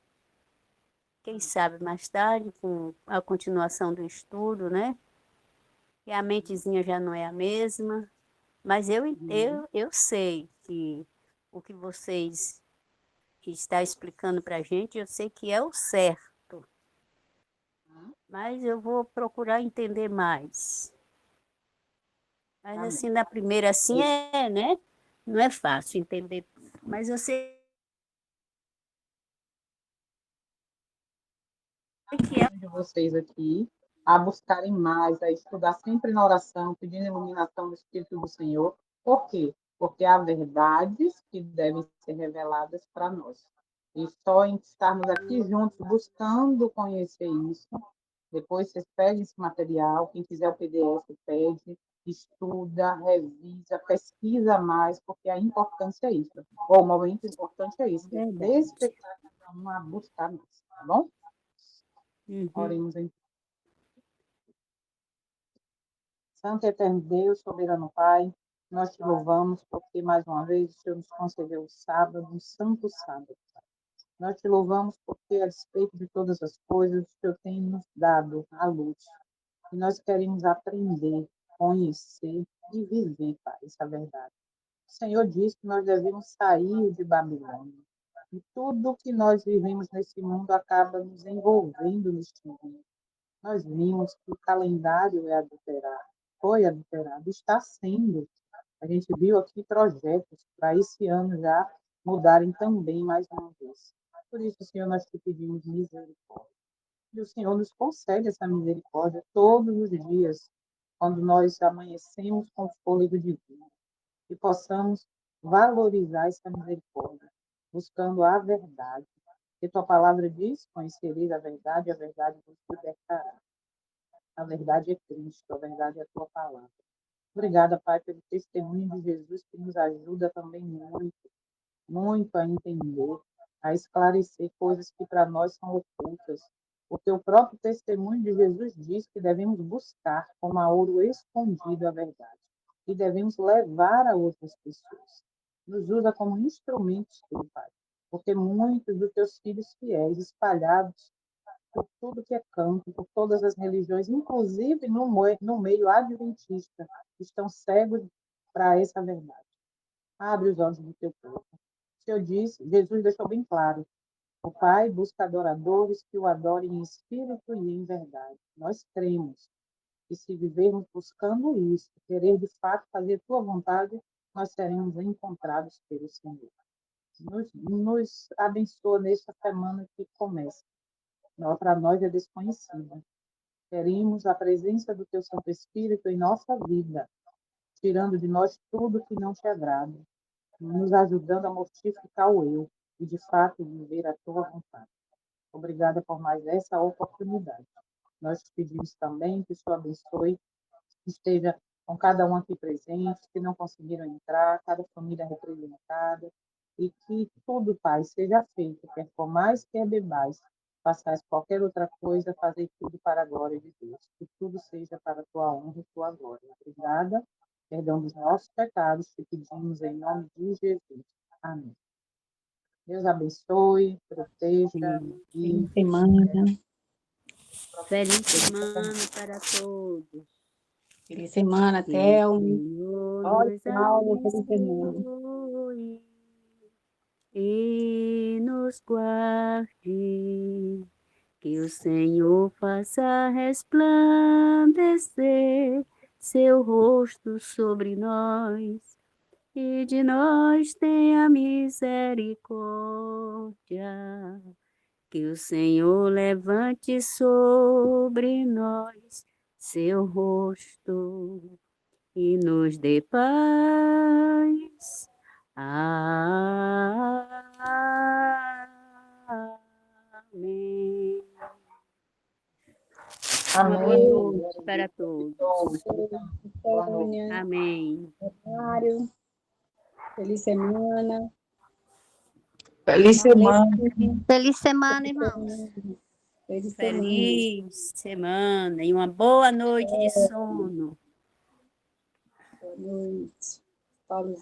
Quem sabe mais tarde, com a continuação do estudo, né? E a mentezinha já não é a mesma. Mas eu sei que o que vocês estão explicando para a gente, eu sei que é o certo. Mas eu vou procurar entender mais. Mas Amém. assim, na primeira, assim né? Não é fácil entender. Mas eu sei que é. De vocês aqui a buscarem mais, a estudar sempre na oração, pedindo iluminação do Espírito do Senhor. Por quê? Porque há verdades que devem ser reveladas para nós. E só em estarmos aqui juntos buscando conhecer isso, depois vocês pedem esse material, quem quiser o PDF pede, estuda, revisa, pesquisa mais, porque a importância é isso. O momento importante é isso, é Verdade. despertar cada um a buscar mais, tá bom? Uhum. Oremos em Santo e eterno Deus, soberano Pai, nós te louvamos porque mais uma vez o Senhor nos concedeu o sábado, um santo sábado. Nós te louvamos porque, a despeito de todas as coisas, o Senhor tem nos dado a luz. E nós queremos aprender, conhecer e viver, Pai, essa verdade. O Senhor diz que nós devemos sair de Babilônia. E tudo que nós vivemos nesse mundo acaba nos envolvendo neste mundo. Nós vimos que o calendário é adulterado, foi adulterado, está sendo. A gente viu aqui projetos para esse ano já mudarem também mais uma vez. Por isso, Senhor, nós te pedimos misericórdia. E o Senhor nos concede essa misericórdia todos os dias, quando nós amanhecemos com fôlego de vida, e possamos valorizar essa misericórdia, buscando a verdade. Porque tua palavra diz: conhecereis a verdade vos libertará. A verdade é Cristo, a verdade é a tua palavra. Obrigada, Pai, pelo testemunho de Jesus que nos ajuda também muito, muito a entender, a esclarecer coisas que para nós são ocultas. Porque o próprio testemunho de Jesus diz que devemos buscar como a ouro escondido a verdade. E devemos levar a outras pessoas. Nos usa como instrumentos, teu Pai. Porque muitos dos teus filhos fiéis, espalhados por tudo que é canto, por todas as religiões, inclusive no meio adventista, estão cegos para essa verdade. Abre os olhos do teu povo. O Senhor disse, Jesus deixou bem claro, o Pai busca adoradores que o adorem em espírito e em verdade. Nós cremos que se vivermos buscando isso, querer de fato fazer tua vontade, nós seremos encontrados pelo Senhor. Nos abençoa nesta semana que começa. Para nós é desconhecida. Queremos a presença do Teu Santo Espírito em nossa vida, tirando de nós tudo que não te agrada, nos ajudando a mortificar o eu e, de fato, viver a Tua vontade. Obrigada por mais essa oportunidade. Nós te pedimos também que o Senhor abençoe, esteja com cada um aqui presente, que não conseguiram entrar, cada família representada, e que tudo, Pai, seja feito, quer comais, quer bebais, façais qualquer outra coisa, fazer tudo para a glória de Deus. Que tudo seja para a tua honra e tua glória. Obrigada. Perdão dos nossos pecados, te pedimos em nome de Jesus. Amém. Deus abençoe, proteja e Feliz semana. Feliz semana para todos. Feliz semana, Que o Thelmy. Senhor Olha, nos Paulo, feliz semana. abençoe e nos guarde. Que o Senhor faça resplandecer seu rosto sobre nós e de nós tenha misericórdia. Que o Senhor levante sobre nós seu rosto e nos dê paz. Amém. Uma boa Amém. noite para todos. Boa noite. Sônia, Amém. Mário, feliz semana. Feliz semana. Feliz semana, irmãos. Feliz semana. Feliz semana e uma boa noite de sono. Boa noite. Paulo